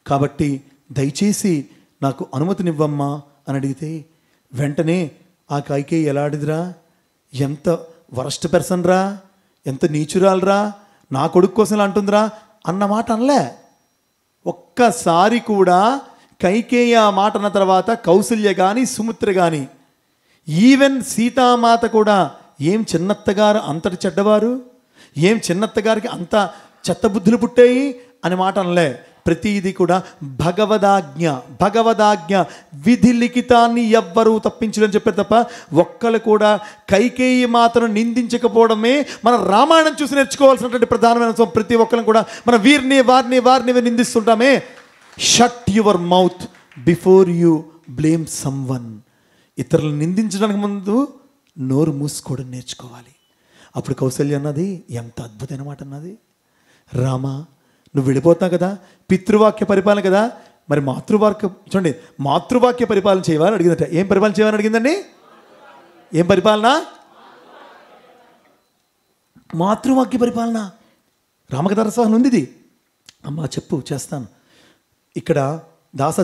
కాబట్టి దయచేసి నాకు అనుమతినివ్వమ్మా అని అడిగితే వెంటనే ఆ కైకేయి ఎలా అడిదిరా, ఎంత వరస్ట్ పర్సన్ రా, ఎంత నీచురాలరా, నా కొడుకు కోసం అంటుందిరా అన్నమాట అనలే. ఒక్కసారి కూడా కైకేయి ఆ మాట అన్న తర్వాత కౌసల్య కానీ సుమిత్ర కానీ ఈవెన్ సీతామాత కూడా ఏం చిన్నత్తగారు అంతటి చెడ్డవారు, ఏం చిన్నత్తగారికి అంత చెత్త బుద్ధులు పుట్టాయి అని మాట అనలే. ప్రతిదీ కూడా భగవదాజ్ఞ విధి లిఖితాన్ని ఎవ్వరూ తప్పించలేని చెప్పారు తప్ప ఒక్కళ్ళు కూడా కైకేయి మాతను నిందించకపోవడమే మన రామాయణం చూసి నేర్చుకోవాల్సినటువంటి ప్రధానమైన అంశం. ప్రతి ఒక్కరిని కూడా మనం వారిని నిందిస్తుంటామే. Shut your mouth before you blame someone. ఇతరులను నిందించడానికి ముందు నోరు మూసుకోవడం నేర్చుకోవాలి. అప్పుడు కౌసల్య అన్నది ఎంత అద్భుతమైన మాట అన్నది, రామా నువ్వు వెళ్ళిపోతావు కదా, పితృవాక్య పరిపాలన కదా, మరి మాతృవాక్య పరిపాలన చేయవాలని అడిగిందట. ఏం పరిపాలన చేయవాలని అడిగిందండి? ఏం పరిపాలన? మాతృవాక్య పరిపాలన. రామకథారసవాహన ఉంది ఇది. అమ్మా చెప్పు, చేస్తాను. ఇక్కడ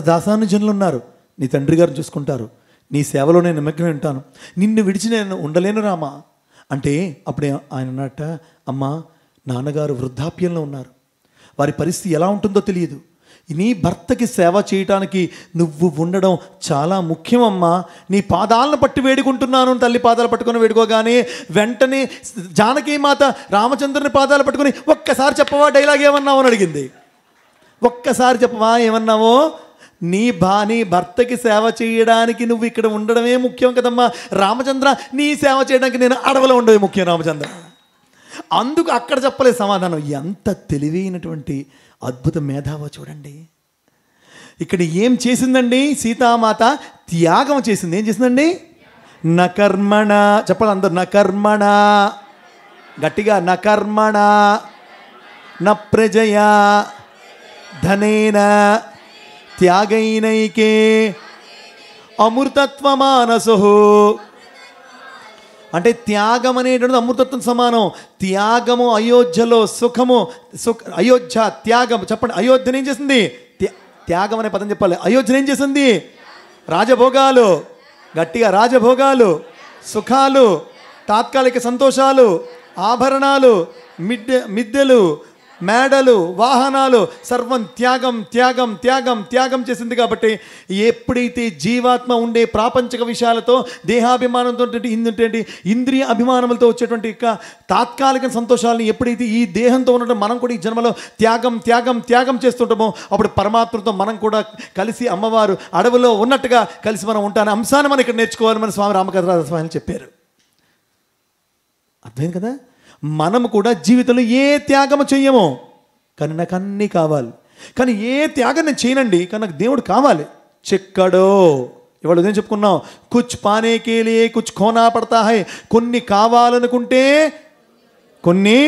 దాసానుజనులు ఉన్నారు, నీ తండ్రి గారిని చూసుకుంటారు, నీ సేవలో నేను నిమగ్నం ఉంటాను, నిన్ను విడిచి నేను ఉండలేను రామా అంటే అప్పుడే ఆయన అన్నట్ట, అమ్మా నాన్నగారు వృద్ధాప్యంలో ఉన్నారు, వారి పరిస్థితి ఎలా ఉంటుందో తెలియదు, నీ భర్తకి సేవ చేయటానికి నువ్వు ఉండడం చాలా ముఖ్యమమ్మా, నీ పాదాలను పట్టి వేడుకుంటున్నాను. తల్లి పాదాలు పట్టుకొని వేడుకోగానే వెంటనే జానకి మాత రామచంద్రుని పాదాలు పట్టుకొని ఒక్కసారి చెప్పవా డైలాగ్ ఏమన్నావు అని అడిగింది. ఒక్కసారి చెప్పవా ఏమన్నావో, నీ భర్తకి సేవ చేయడానికి నువ్వు ఇక్కడ ఉండడమే ముఖ్యం కదమ్మా రామచంద్ర, నీ సేవ చేయడానికి నేను అడవిలో ఉండడమే ముఖ్యం రామచంద్ర. అందుకు అక్కడ చెప్పలేదు సమాధానం. ఎంత తెలివైనటువంటి అద్భుత మేధావో చూడండి. ఇక్కడ ఏం చేసిందండి సీతామాత? త్యాగం చేసింది. ఏం చేసిందండి? నకర్మణ. చెప్పాలి అందరు, నకర్మణ. గట్టిగా, నకర్మణ న ప్రజయా ధనేన త్యాగైనైకే అమృతత్వమానసో. అంటే త్యాగం అనేటువంటిది అమృతత్వం సమానం. త్యాగము అయోధ్యలో సుఖము, అయోధ్య త్యాగం. చెప్పండి, అయోధ్యను ఏం చేసింది? త్యాగం అనే పదం చెప్పాలి. అయోధ్యను ఏం చేసింది? రాజభోగాలు. గట్టిగా, రాజభోగాలు, సుఖాలు, తాత్కాలిక సంతోషాలు, ఆభరణాలు, మిద్దెలు, మేడలు, వాహనాలు, సర్వం త్యాగం త్యాగం త్యాగం త్యాగం చేసింది. కాబట్టి ఎప్పుడైతే జీవాత్మ ఉండే ప్రాపంచిక విషయాలతో, దేహాభిమానంతో, ఇంద్రియ అభిమానములతో వచ్చేటువంటి తాత్కాలిక సంతోషాలని ఎప్పుడైతే ఈ దేహంతో ఉండటం మనం కూడా ఈ జన్మలో త్యాగం త్యాగం త్యాగం చేస్తుంటామో అప్పుడు పరమాత్మతో మనం కూడా కలిసి అమ్మవారు అడవిలో ఉన్నట్టుగా కలిసి మనం ఉంటానే అంశాన్ని మనం ఇక్కడ నేర్చుకోవాలని మన స్వామి రామకథారసవాహన చెప్పారు. అర్థమైంది కదా? మనము కూడా జీవితంలో ఏ త్యాగము చెయ్యము, కానీ నాకు అన్నీ కావాలి. కానీ ఏ త్యాగం నేను చేయనండి, కానీ నాకు దేవుడు కావాలి. చెక్కడో ఇవాళ ఉదయం చెప్పుకున్నాం, కుచ్ పానే కే లియే కుచ్ ఖోనా పడతా హై. కొన్ని కావాలనుకుంటే కొన్ని,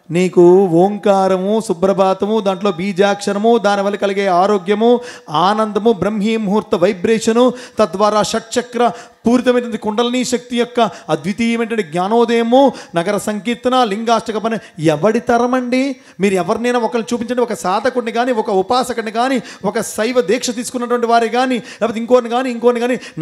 నీకు ఓంకారము, సుప్రభాతము, దాంట్లో బీజాక్షరము, దానివల్ల కలిగే ఆరోగ్యము, ఆనందము, బ్రహ్మీ ముహూర్త వైబ్రేషను, తద్వారా షట్చక్ర పూరితమైనటువంటి కుండలిని శక్తి యొక్క అద్వితీయమైనటువంటి జ్ఞానోదయము, నగర సంకీర్తన, లింగాష్టక పని. ఎవడి తరమండి? మీరు ఎవరినైనా ఒకరిని చూపించండి, ఒక సాధకుడిని కానీ, ఒక ఉపాసకుడిని కానీ, ఒక శైవ దీక్ష తీసుకున్నటువంటి వారి కానీ, లేకపోతే ఇంకోరిని కానీ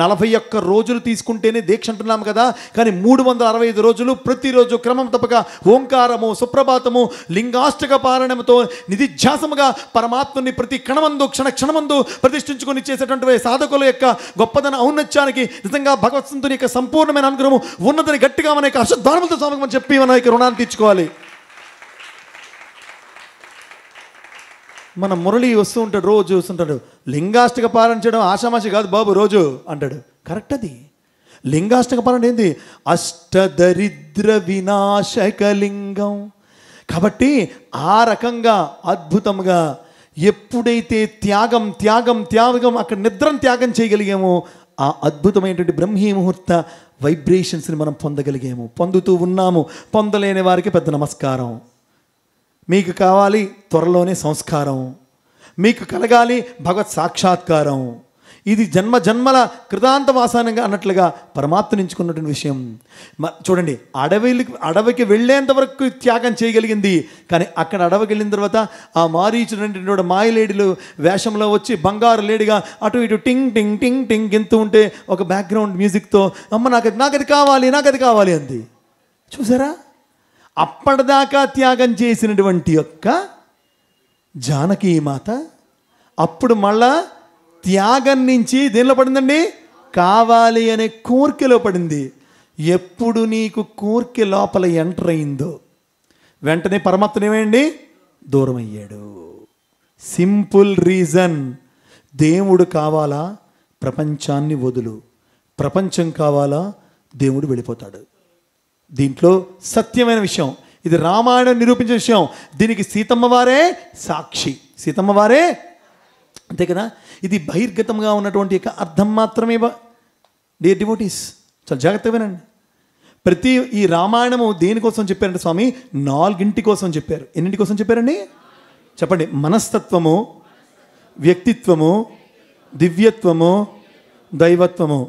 41 రోజులు తీసుకుంటేనే దీక్ష అంటున్నాము కదా. కానీ 365 రోజులు ప్రతిరోజు క్రమం తప్పక ఓంకారము, సుప్రభాతము, లింగాష్టక పారాయణముతో నిధిధ్యాసముగా పరమాత్మని ప్రతి క్షణమందు ప్రతిష్ఠించుకొని చేసేటువంటి సాధకుల యొక్క గొప్పదన ఔన్నత్యానికి నిజంగా భగవత్సంతుని యొక్క సంపూర్ణమైన అనుగ్రహం ఉన్నదని గట్టిగా మన యొక్క హర్షధ్వానములతో స్వామికి మనం చెప్పి మన యొక్క రుణాన్ని తీర్చుకోవాలి. మన మురళి వస్తూ ఉంటాడు, రోజు వస్తుంటాడు, లింగాష్టక పాలన చేయడం ఆషామాషి కాదు బాబు రోజు అంటాడు. కరెక్ట్. అది లింగాష్టక పాలన ఏంది? అష్టదరిద్ర వినాశక లింగం. కాబట్టి ఆ రకంగా అద్భుతంగా ఎప్పుడైతే త్యాగం అక్కడ నిద్రను త్యాగం చేయగలిగామో ఆ అద్భుతమైనటువంటి బ్రహ్మీ ముహూర్త వైబ్రేషన్స్ని మనం పొందగలిగాము, పొందుతూ ఉన్నాము. పొందలేని వారికి పెద్ద నమస్కారం. మీకు కావాలి త్వరలోనే సంస్కారం, మీకు కలగాలి భగవత్ సాక్షాత్కారం. ఇది జన్మల కృతాంతవాసానంగా అన్నట్లుగా పరమాత్మను ఎంచుకున్నటువంటి విషయం. చూడండి, అడవికి వెళ్ళేంత వరకు త్యాగం చేయగలిగింది. కానీ అక్కడ అడవికి వెళ్ళిన తర్వాత ఆ మారీచుడు మాయలేడిలు వేషంలో వచ్చి బంగారు లేడిగా అటు ఇటు టింగ్ టింగ్ టింగ్ టింగ్ గింతూ ఉంటే ఒక బ్యాక్గ్రౌండ్ మ్యూజిక్తో అమ్మ నాకది కావాలి అంది. చూసారా? అప్పటిదాకా త్యాగం చేసినటువంటి యొక్క జానకీ మాత అప్పుడు మళ్ళా త్యాగం నుంచి దేనిలో పడిందండి? కావాలి అనే కోరికలో పడింది. ఎప్పుడు నీకు కోరిక లోపల ఎంటర్ అయిందో వెంటనే పరమాత్మ ఏమైంది? దూరం అయ్యాడు. Simple reason. దేవుడు కావాలా? ప్రపంచాన్ని వదులు. ప్రపంచం కావాలా? దేవుడు వెళ్ళిపోతాడు. దీంట్లో సత్యమైన విషయం. ఇది రామాయణం నిరూపించే విషయం. దీనికి సీతమ్మ వారే సాక్షి. సీతమ్మ వారే, అంతే కదా. ఇది బహిర్గతంగా ఉన్నటువంటి యొక్క అర్థం మాత్రమే. డియర్ డివోటీస్, చాలా జాగ్రత్తగా వినండి. ఈ రామాయణము దేనికోసం చెప్పారంటే స్వామి 4 కోసం చెప్పారు. ఎన్నింటి కోసం చెప్పారండి? చెప్పండి. మనస్తత్వము, వ్యక్తిత్వము, దివ్యత్వము, దైవత్వము.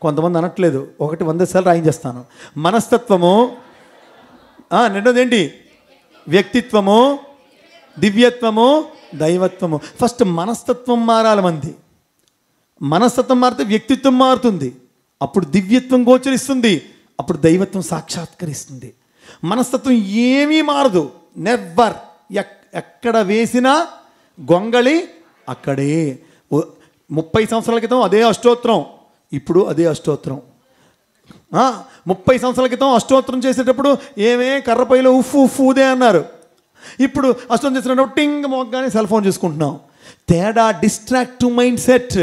కొంతమంది అనట్లేదు, 100 సార్లు రాయించేస్తాను. మనస్తత్వము, రెండోది ఏంటి? వ్యక్తిత్వము, దివ్యత్వము, దైవత్వము. ఫస్ట్ మనస్తత్వం మారాలి మంది. మనస్తత్వం మారితే వ్యక్తిత్వం మారుతుంది, అప్పుడు దివ్యత్వం గోచరిస్తుంది, అప్పుడు దైవత్వం సాక్షాత్కరిస్తుంది. మనస్తత్వం ఏమీ మారదు, నెవర్. ఎక్కడ వేసినా గొంగళి అక్కడే. 30 సంవత్సరాల క్రితం అదే అష్టోత్తరం, ఇప్పుడు అదే అష్టోత్తరం. 30 సంవత్సరాల క్రితం అష్టోత్తరం చేసేటప్పుడు ఏమే కర్రపైలో ఉఫ్ఫూదే అన్నారు. ఇప్పుడు అష్టోత్తరం చేసినప్పుడు టింగ్ మోగ్గానే సెల్ ఫోన్ చూసుకుంటున్నాం. తేడా డిస్ట్రాక్టివ్ మైండ్ సెట్.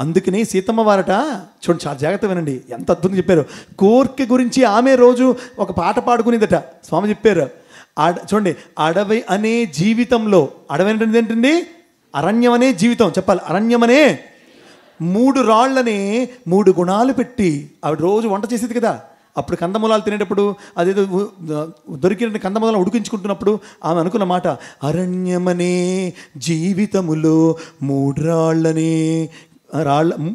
అందుకని సీతమ్మ వారట చూడండి, చాలా జాగ్రత్త వినండి, ఎంత అద్భుతం చెప్పారు. కోరిక గురించి ఆమె రోజు ఒక పాట పాడుకునేదట. స్వామి చెప్పారు, చూడండి, అడవి అనే జీవితంలో, అడవి అంటే ఏంటండి? అరణ్యం అనే జీవితం. చెప్పాలి, అరణ్యం అనే 3 రాళ్ళని 3 గుణాలు పెట్టి ఆవిడ రోజు వంట చేసేది కదా. అప్పుడు కందమూలాలు తినేటప్పుడు అదేదో దొరికిన కందమూలాలు ఉడికించుకుంటున్నప్పుడు ఆమె అనుకున్న మాట, అరణ్యమనే జీవితములో 3 రాళ్ళని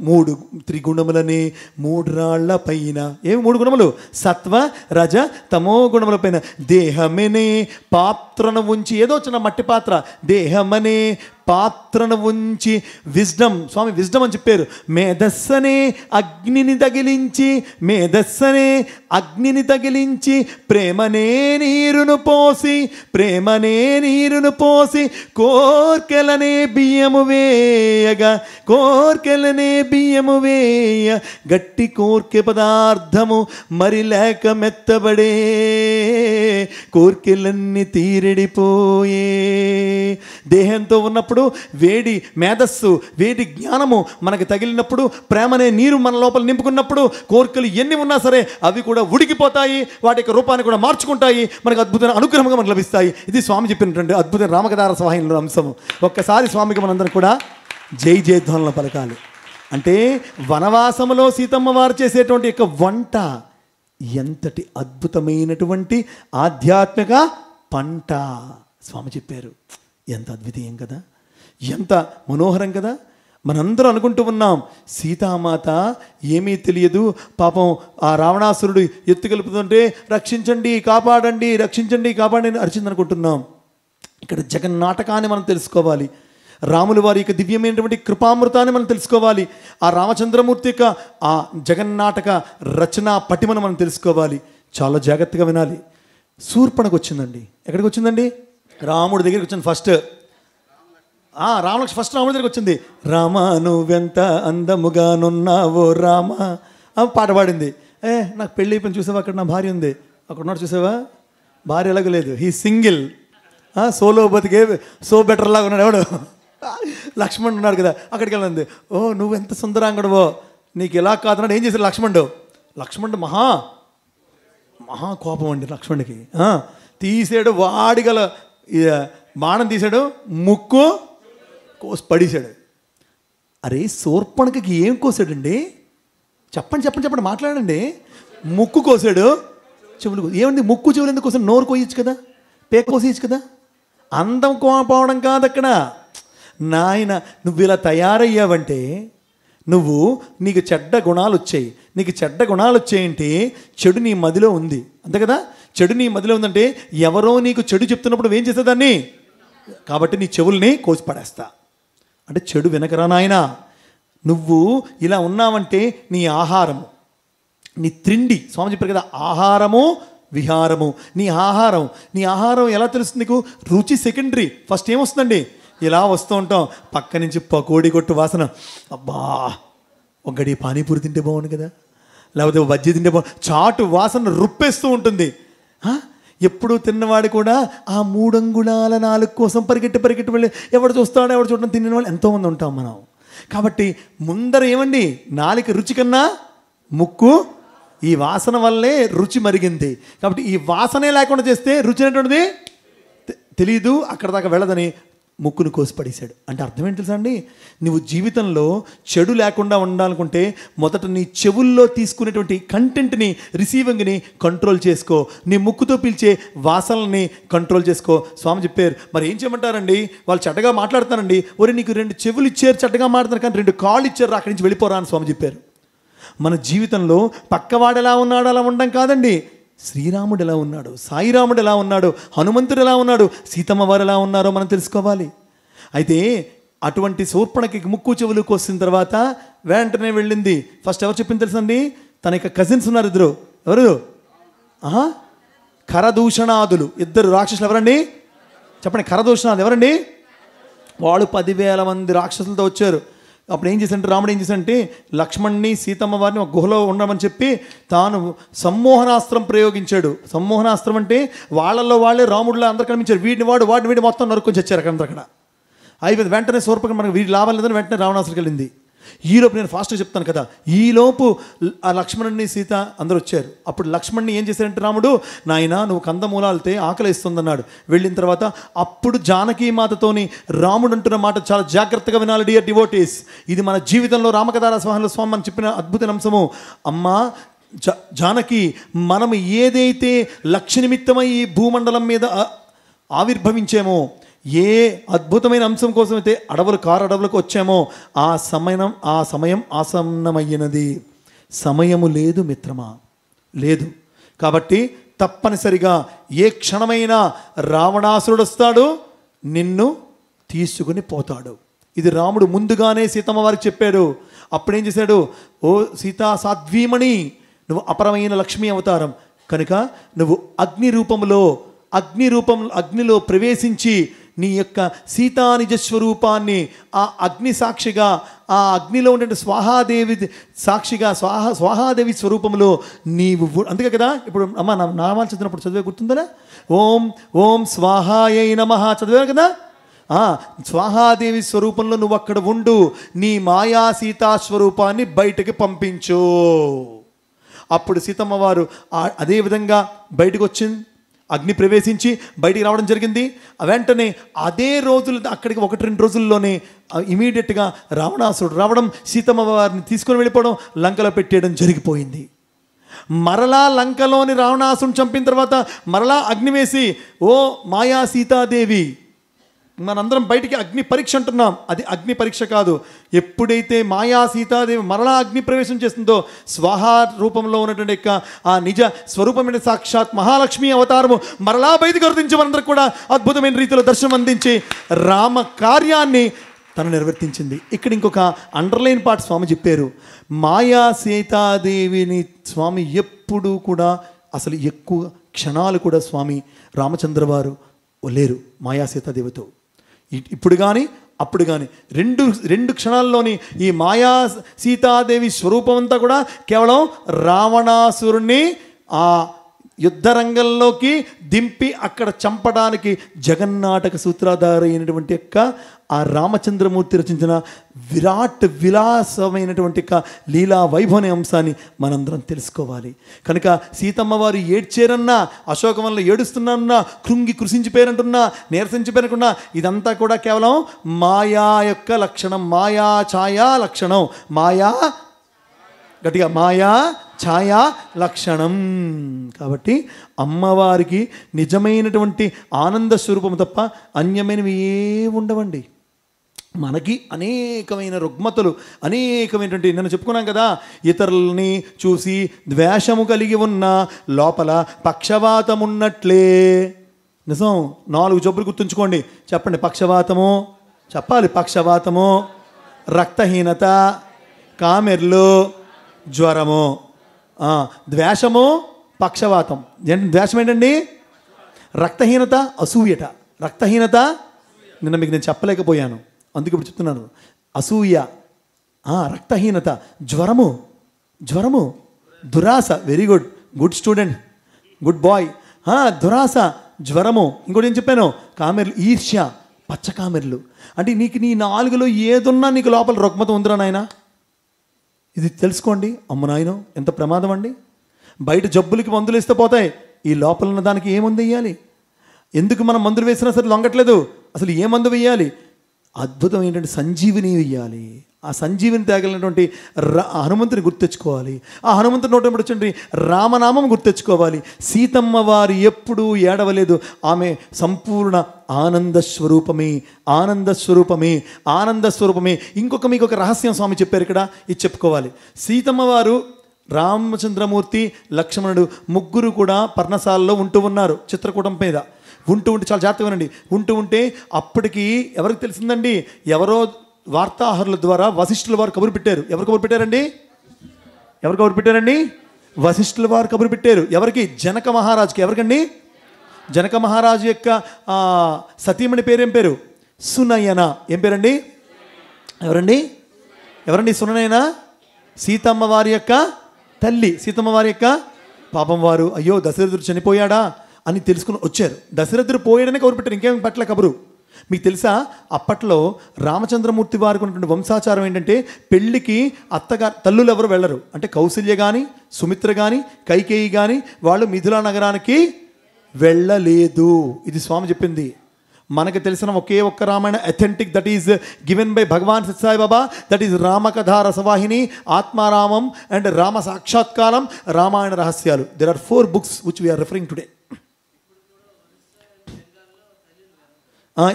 3 త్రిగుణములని 3 రాళ్ల పైన. ఏమి 3 గుణములు? సత్వ రజ తమో గుణముల పైన దేహమనే పాత్రను ఉంచి, ఏదో చిన్న మట్టి పాత్ర, దేహమనే పాత్రను ఉంచి విజ్డమ్. స్వామి విజ్డమ్ అని చెప్పారు. మేధస్సనే అగ్నిని తగిలించి ప్రేమనే నీరును పోసి కోర్కెలనే బియ్యము వేయ గట్టి కోర్కె పదార్థము మరి లేక మెత్తబడే. కోర్కెలన్నీ తీరెడిపోయే. దేహంతో ఉన్నప్పుడు వేడి మేధస్సు, వేడి జ్ఞానము మనకు తగిలినప్పుడు, ప్రేమనే నీరు మన లోపల నింపుకున్నప్పుడు కోరికలు ఎన్ని ఉన్నా సరే అవి కూడా ఉడికిపోతాయి, వాటి యొక్క రూపాన్ని కూడా మార్చుకుంటాయి, మనకు అద్భుతమైన అనుగ్రహంగా మనకు లభిస్తాయి. ఇది స్వామి చెప్పినటువంటి అద్భుతమైన రామకథార సహాయంలో అంశము. ఒక్కసారి స్వామికి మనందరం కూడా జై జయధ్వనులను పలకాలి. అంటే వనవాసములో సీతమ్మ వారు చేసేటువంటి యొక్క వంట ఎంతటి అద్భుతమైనటువంటి ఆధ్యాత్మిక పంట స్వామి చెప్పారు. ఎంత అద్వితీయం కదా, ఎంత మనోహరం కదా. మనందరం అనుకుంటూ ఉన్నాం సీతామాత ఏమీ తెలియదు, పాపం ఆ రావణాసురుడు ఎత్తుకెలుపుతుంటే రక్షించండి కాపాడండి, రక్షించండి కాపాడండి అని అరిచింది అనుకుంటున్నాం. ఇక్కడ జగన్నాటకాన్ని మనం తెలుసుకోవాలి. రాముల వారి యొక్క దివ్యమైనటువంటి కృపామృతాన్ని మనం తెలుసుకోవాలి. ఆ రామచంద్రమూర్తి యొక్క ఆ జగన్నాటక రచన పటిమను మనం తెలుసుకోవాలి. చాలా జాగ్రత్తగా వినాలి. శూర్పణకు వచ్చిందండి. ఎక్కడికి వచ్చిందండి? రాముడి దగ్గరికి వచ్చింది. ఫస్ట్ రామలక్ష్మి ఫస్ట్ రాముడి దగ్గరికి వచ్చింది. రామ నువ్వెంత అందముగానున్నావో రామ పాట పాడింది. నాకు పెళ్ళి అయిపోయింది చూసావా, అక్కడ నా భార్య ఉంది, అక్కడ ఉన్నాడు చూసావా, భార్య ఎలాగో లేదు, హీ సింగిల్, సోలో బతికే సో బెటర్ లాగా ఉన్నాడు. ఎవడు? లక్ష్మణుడు ఉన్నాడు కదా, అక్కడికి వెళ్ళింది. ఓ నువ్వు ఎంత సుందరాంగడవో, నీకు ఎలా కాదన్నాడు. ఏం చేశాడు లక్ష్మణుడు మహా కోపం అండి లక్ష్మణుడికి. తీసాడు, వాడిగల బాణం తీశాడు, ముక్కు కోసి పడేశాడు. అరే శూర్పణఖకి ఏం కోసాడండి? చెప్పండి మాట్లాడండి. ముక్కు కోసాడు, చెవులు ఏమండి? ముక్కు చెవులు ఎందుకు కోసాడు? నోరు కోయచ్చు కదా, పేక కోసేయచ్చు కదా. అందం కోపోవడం కాదు అక్కడ నాయన. నువ్వు ఇలా తయారయ్యావంటే నీకు చెడ్డ గుణాలు వచ్చాయి. నీకు చెడ్డ గుణాలు వచ్చాయంటే చెడు నీ మదిలో ఉంది, అంతే కదా. చెడు నీ మదిలో ఉందంటే ఎవరో నీకు చెడు చెప్తున్నప్పుడు ఏం చేసేదాన్ని? కాబట్టి నీ చెవుల్ని కోసి పడేస్తా అంటే చెడు వినకరా నాయనా. నువ్వు ఇలా ఉన్నావంటే నీ ఆహారము, నీ తిండి, స్వామి చెప్పారు కదా, ఆహారము విహారము. నీ ఆహారం ఎలా తెలుస్తుంది నీకు? రుచి సెకండరీ. ఫస్ట్ ఏమొస్తుందండి? ఇలా వస్తూ ఉంటాం, పక్క నుంచి పకోడీ కొట్టు వాసన, అబ్బా ఒకటి పానీపూరి తింటే బాగుంది కదా, లేకపోతే బజ్జీ తింటే బాగుంది, చాటు వాసన రుప్పేస్తూ ఉంటుంది. ఎప్పుడు తిన్నవాడు కూడా ఆ 3 అంగుళాల 4 కోసం పరిగెట్టి వెళ్ళి ఎవడు చూస్తాడో ఎవడు చూడడం తిన్న వాళ్ళు ఎంతోమంది ఉంటాం మనం. కాబట్టి ముందర ఏమండి, నాలుక రుచి కన్నా ముక్కు, ఈ వాసన వల్లే రుచి మరిగింది. కాబట్టి ఈ వాసనే లేకుండా చేస్తే రుచి అనేటువంటిది తెలీదు, అక్కడ దాకా వెళ్ళదని ముక్కును కోసి పడేశాడు. అంటే అర్థం ఏంటి తెలుసా అండి? నువ్వు జీవితంలో చెడు లేకుండా ఉండాలనుకుంటే మొదట నీ చెవుల్లో తీసుకునేటువంటి కంటెంట్ని, రిసీవింగ్ని కంట్రోల్ చేసుకో. నీ ముక్కుతో పీల్చే వాసనల్ని కంట్రోల్ చేసుకో. స్వామి చెప్పారు. మరి ఏం చేయమంటారండి? వాళ్ళు చెడ్డగా మాట్లాడుతారండి. ఒరే నీకు 2 చెవులు ఇచ్చారు, చెడ్డగా మాట్లాడుతారు, కానీ 2 కాళ్ళు ఇచ్చారు, అక్కడి నుంచి వెళ్ళిపోరా అని స్వామి చెప్పారు. మన జీవితంలో పక్కవాడు ఎలా ఉన్నాడో అలా ఉండడం కాదండి. శ్రీరాముడు ఎలా ఉన్నాడు, సాయిరాముడు ఎలా ఉన్నాడు, హనుమంతుడు ఎలా ఉన్నాడు, సీతమ్మ వారు ఎలా ఉన్నారో మనం తెలుసుకోవాలి. అయితే అటువంటి శూర్పణఖకి ముక్కు చెవులు కోసిన తర్వాత వెంటనే వెళ్ళింది. ఫస్ట్ ఎవరు చెప్పింది తెలుసండి? తన యొక్క కజిన్స్ ఉన్నారు, 2. ఎవరు? ఖరదూషణాదులు, 2 రాక్షసులు. ఎవరండి చెప్పండి? ఖరదూషణాదులు ఎవరండి? వాళ్ళు 10,000 మంది రాక్షసులతో వచ్చారు. అప్పుడు ఏం చేశారంటే రాముడు ఏం చేశాడంటే లక్ష్మణ్ని సీతమ్మ వారిని ఒక గుహలో ఉండమని చెప్పి తాను సమ్మోహనాస్త్రం ప్రయోగించాడు. సమ్మోహనాస్త్రం అంటే వాళ్ళల్లో వాళ్ళే రాముడిలో అందరు కనిపించారు. వాడిని వీడి మొత్తం నరుక్కొని చచ్చారు అక్కడ. అయిపోయింది. వెంటనే శూర్పణఖ మనకు వీడి లాభం లేదని వెంటనే రావణాసుడికి వెళ్ళింది. ఈలోపు నేను ఫాస్ట్గా చెప్తాను కదా, ఈలోపు ఆ లక్ష్మణుని సీత అందరూ వచ్చారు. అప్పుడు లక్ష్మణ్ని ఏం చేశారంటే రాముడు, నాయన నువ్వు కందమూలాలతే ఆకలిస్తుందన్నాడు. వెళ్ళిన తర్వాత అప్పుడు జానకీ మాతతోని రాముడు అంటున్న మాట చాలా జాగ్రత్తగా వినాలి డియర్ డివోటీస్. ఇది మన జీవితంలో రామకథార స్వామిలో స్వామి మనం చెప్పిన అద్భుత అంశము. అమ్మా జానకి, మనం ఏదైతే లక్ష్య నిమిత్తమై ఈ భూమండలం మీద ఆవిర్భవించామో, ఏ అద్భుతమైన అంశం కోసమైతే అడవులకు వచ్చామో ఆ సమయం ఆసన్నమయ్యినది. సమయము లేదు మిత్రమా, లేదు. కాబట్టి తప్పనిసరిగా ఏ క్షణమైనా రావణాసురుడు వస్తాడు, నిన్ను తీసుకుని పోతాడు. ఇది రాముడు ముందుగానే సీతమ్మ వారికి చెప్పాడు. అప్పుడేం చేశాడు? ఓ సీతా సాధ్వీమణి, నువ్వు అపరమైన లక్ష్మీ అవతారం కనుక నువ్వు అగ్నిలో ప్రవేశించి నీ యొక్క సీతా నిజ స్వరూపాన్ని ఆ అగ్ని సాక్షిగా, ఆ అగ్నిలో ఉండే స్వాహాదేవి సాక్షిగా, స్వాహాదేవి స్వరూపంలో నీవు, అందుకే కదా ఇప్పుడు అమ్మ నామాలు చదివినప్పుడు చదివే గుర్తుందా? ఓం ఓం స్వాహాయై నమః చదివారు కదా. స్వాహాదేవి స్వరూపంలో నువ్వు అక్కడ ఉండు, నీ మాయా సీతా స్వరూపాన్ని బయటకి పంపించు. అప్పుడు సీతమ్మ వారు అదేవిధంగా బయటకు వచ్చింది, అగ్ని ప్రవేశించి బయటికి రావడం జరిగింది. వెంటనే అదే రోజులు, అక్కడికి 1-2 రోజుల్లోనే ఇమీడియట్గా రావణాసురుడు రావడం, సీతమ్మ వారిని తీసుకొని వెళ్ళిపోవడం, లంకలో పెట్టేయడం జరిగిపోయింది. మరలా లంకలోని రావణాసురుని చంపిన తర్వాత మరలా అగ్ని వేసి, ఓ మాయా సీతాదేవి, మనందరం బయటికి అగ్ని పరీక్ష అంటున్నాం, అది అగ్ని పరీక్ష కాదు. ఎప్పుడైతే మాయా సీతాదేవి మరలా అగ్ని ప్రవేశం చేస్తుందో, స్వాహా రూపంలో ఉన్నటువంటి యొక్క ఆ నిజ స్వరూపమైన సాక్షాత్ మహాలక్ష్మి అవతారము మరలా బయటికి గుర్తించి మనందరూ కూడా అద్భుతమైన రీతిలో దర్శనం అందించి రామ కార్యాన్ని తను నిర్వర్తించింది. ఇక్కడ ఇంకొక అండర్లైన్ పార్ట్ స్వామి చెప్పారు. మాయా సీతాదేవిని స్వామి ఎప్పుడూ కూడా, అసలు ఎక్కువ క్షణాలు కూడా స్వామి రామచంద్ర వారు లేరు మాయా సీతాదేవితో. ఇప్పుడు కానీ అప్పుడు కానీ రెండు క్షణాల్లోని ఈ మాయా సీతాదేవి స్వరూపం అంతా కూడా కేవలం రావణాసురుణ్ణి ఆ యుద్ధ రంగంలోకి దింపి అక్కడ చంపడానికి జగన్నాటక సూత్రధారి అయినటువంటి యొక్క ఆ రామచంద్రమూర్తి రచించిన విరాట్ విలాసమైనటువంటి యొక్క లీలా వైభవన అంశాన్ని మనందరం తెలుసుకోవాలి. కనుక సీతమ్మ వారు ఏడ్చేరన్నా, అశోకవనంలో ఏడుస్తున్నారన్నా, కృంగి కృషించిపోయారంటున్నా, నీరసించిపోయారనుకున్నా, ఇదంతా కూడా కేవలం మాయా యొక్క లక్షణం, మాయా ఛాయా లక్షణం, మాయా గట్టిగా మాయా ఛాయా లక్షణం. కాబట్టి అమ్మవారికి నిజమైనటువంటి ఆనంద స్వరూపం తప్ప అన్యమైనవి ఏ ఉండవండి. మనకి అనేకమైన రుగ్మతలు, అనేకమైనటువంటి, నేను చెప్పుకున్నాం కదా, ఇతరులని చూసి ద్వేషము కలిగి ఉన్న లోపల పక్షవాతం ఉన్నట్లే. నిజం. 4 జబ్బులు గుర్తుంచుకోండి, చెప్పండి. పక్షవాతము చెప్పాలి. పక్షవాతము, రక్తహీనత, కామెర్లు, జ్వరము, ద్వేషము, పక్షవాతం. ద్వేషం ఏంటండి? రక్తహీనత, అసూయట. రక్తహీనత నిన్న మీకు నేను చెప్పలేకపోయాను, అందుకే ఇప్పుడు చెప్తున్నాను. అసూయ, రక్తహీనత, జ్వరము, దురాశ. Very good, good student, good boy. దురాశ, జ్వరము. ఇంకోటి ఏం చెప్పాను? కామెర్లు, ఈర్ష్య, పచ్చ కామెర్లు. అంటే నీకు నీ 4లో ఏదున్నా నీకు లోపల రుగ్మత ఉందిరా నాయన, ఇది తెలుసుకోండి. అమ్మ నాయనో ఎంత ప్రమాదం అండి. బయట జబ్బులకి మందులు ఇస్తే పోతాయి, ఈ లోపల ఉన్న దానికి ఏ మందు వేయాలి? ఎందుకు మనం మందులు వేసినా సరే లొంగట్లేదు, అసలు ఏ మందు వేయాలి? అద్భుతం ఏంటంటే సంజీవిని వేయాలి. ఆ సంజీవిని తేగలిగినటువంటి హనుమంతుని గుర్తెచ్చుకోవాలి. ఆ హనుమంతుని నోట వచ్చండి రామనామం గుర్తెచ్చుకోవాలి. సీతమ్మ వారు ఎప్పుడూ ఏడవలేదు, ఆమె సంపూర్ణ ఆనంద స్వరూపమే, ఆనంద స్వరూపమే, ఆనంద స్వరూపమే. మీకు ఒక రహస్యం స్వామి చెప్పారు ఇక్కడ, ఇది చెప్పుకోవాలి. సీతమ్మ వారు, రామచంద్రమూర్తి, లక్ష్మణుడు ముగ్గురు కూడా పర్ణశాలలో ఉంటూ ఉన్నారు, చిత్రకూటం మీద ఉంటూ చాలా జాగ్రత్తగా ఉండండి. ఉంటే అప్పటికి ఎవరికి తెలిసిందండి? ఎవరో వార్తాహరుల ద్వారా వశిష్ఠుల వారు కబురు పెట్టారు. ఎవరు కబురు పెట్టారండి? వశిష్ఠుల వారు కబురు పెట్టారు. ఎవరికి? జనక మహారాజుకి. ఎవరికండి? జనక మహారాజు యొక్క సతీమణి పేరేం పేరు? సునయన. ఏం పేరండి? ఎవరండి సునయన? సీతమ్మ వారి యొక్క తల్లి. సీతమ్మ వారి యొక్క పాపం వారు, అయ్యో దశరథుడు చనిపోయాడా అని తెలుసుకుని వచ్చారు. దశరథుడు పోయాడనే కబురు పెట్టారు, ఇంకేం పట్ల కబురు. మీకు తెలుసా, అప్పట్లో రామచంద్రమూర్తి వారికి ఉన్నటువంటి వంశాచారం ఏంటంటే, పెళ్ళికి అత్తగారు తల్లులు ఎవరు వెళ్ళరు. అంటే కౌసల్య కానీ, సుమిత్ర కానీ, కైకేయి కానీ వాళ్ళు మిథిలా నగరానికి వెళ్ళలేదు. ఇది స్వామి చెప్పింది. మనకు తెలిసిన ఒకే ఒక్క Ramayana authentic, that is given by Bhagavan Sathya Sai Baba, that is Ramakatha Rasavahini, Atmaramam and Rama Sakshatkaram, Ramayana Rahasyalu. There are 4 books which we're referring today.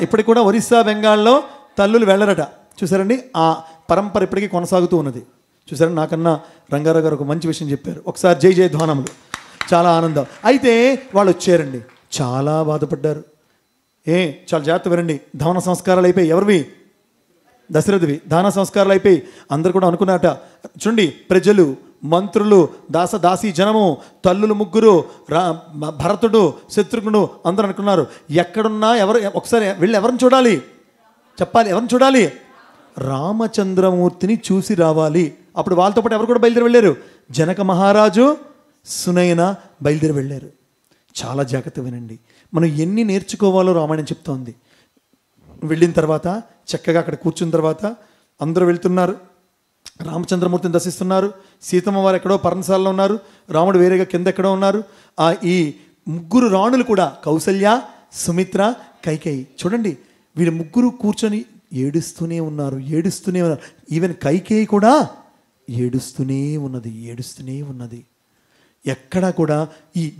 ఇప్పటికి కూడా ఒరిస్సా, బెంగాల్లో తల్లులు వెళ్ళరట. చూసారండి, ఆ పరంపర ఇప్పటికీ కొనసాగుతూ ఉన్నది. చూసారండి, నాకన్నా రంగారావు గారు ఒక మంచి విషయం చెప్పారు. ఒకసారి జై జయ ధ్వానములు. చాలా ఆనందం. అయితే వాళ్ళు వచ్చారండి, చాలా బాధపడ్డారు. చాలా జాగ్రత్త వినండి. దహన సంస్కారాలు అయిపోయి, ఎవరివి? దశరథువి. దహన సంస్కారాలు అయిపోయి అందరు కూడా అనుకున్నారట, చూడండి ప్రజలు మంత్రులు, దాసదాసీ జనము, తల్లులు ముగ్గురు, భరతుడు, శత్రుఘ్నుడు అందరూ అనుకున్నారు ఎక్కడున్నా ఒకసారి వెళ్ళి ఎవరిని చూడాలి చెప్పాలి, ఎవరిని చూడాలి? రామచంద్రమూర్తిని చూసి రావాలి. అప్పుడు వాళ్ళతో పాటు ఎవరు కూడా బయలుదేరి వెళ్ళారు? జనక మహారాజు, సునయన బయలుదేరి వెళ్ళారు. చాలా జాగ్రత్త వినండి, మనం ఎన్ని నేర్చుకోవాలో రామాయణం చెప్తోంది. వెళ్ళిన తర్వాత చక్కగా అక్కడ కూర్చున్న తర్వాత అందరూ వెళ్తున్నారు, రామచంద్రమూర్తిని దర్శిస్తున్నారు. సీతమ్మ వారు ఎక్కడో పర్ణశాలలో ఉన్నారు, రాముడు వేరేగా కింద ఎక్కడో ఉన్నారు. ఈ ముగ్గురు రాణులు కూడా కౌసల్య, సుమిత్ర, కైకేయి. చూడండి, వీళ్ళు ముగ్గురు కూర్చొని ఏడుస్తూనే ఉన్నారు. ఈవెన్ కైకేయి కూడా ఏడుస్తూనే ఉన్నది. ఎక్కడా కూడా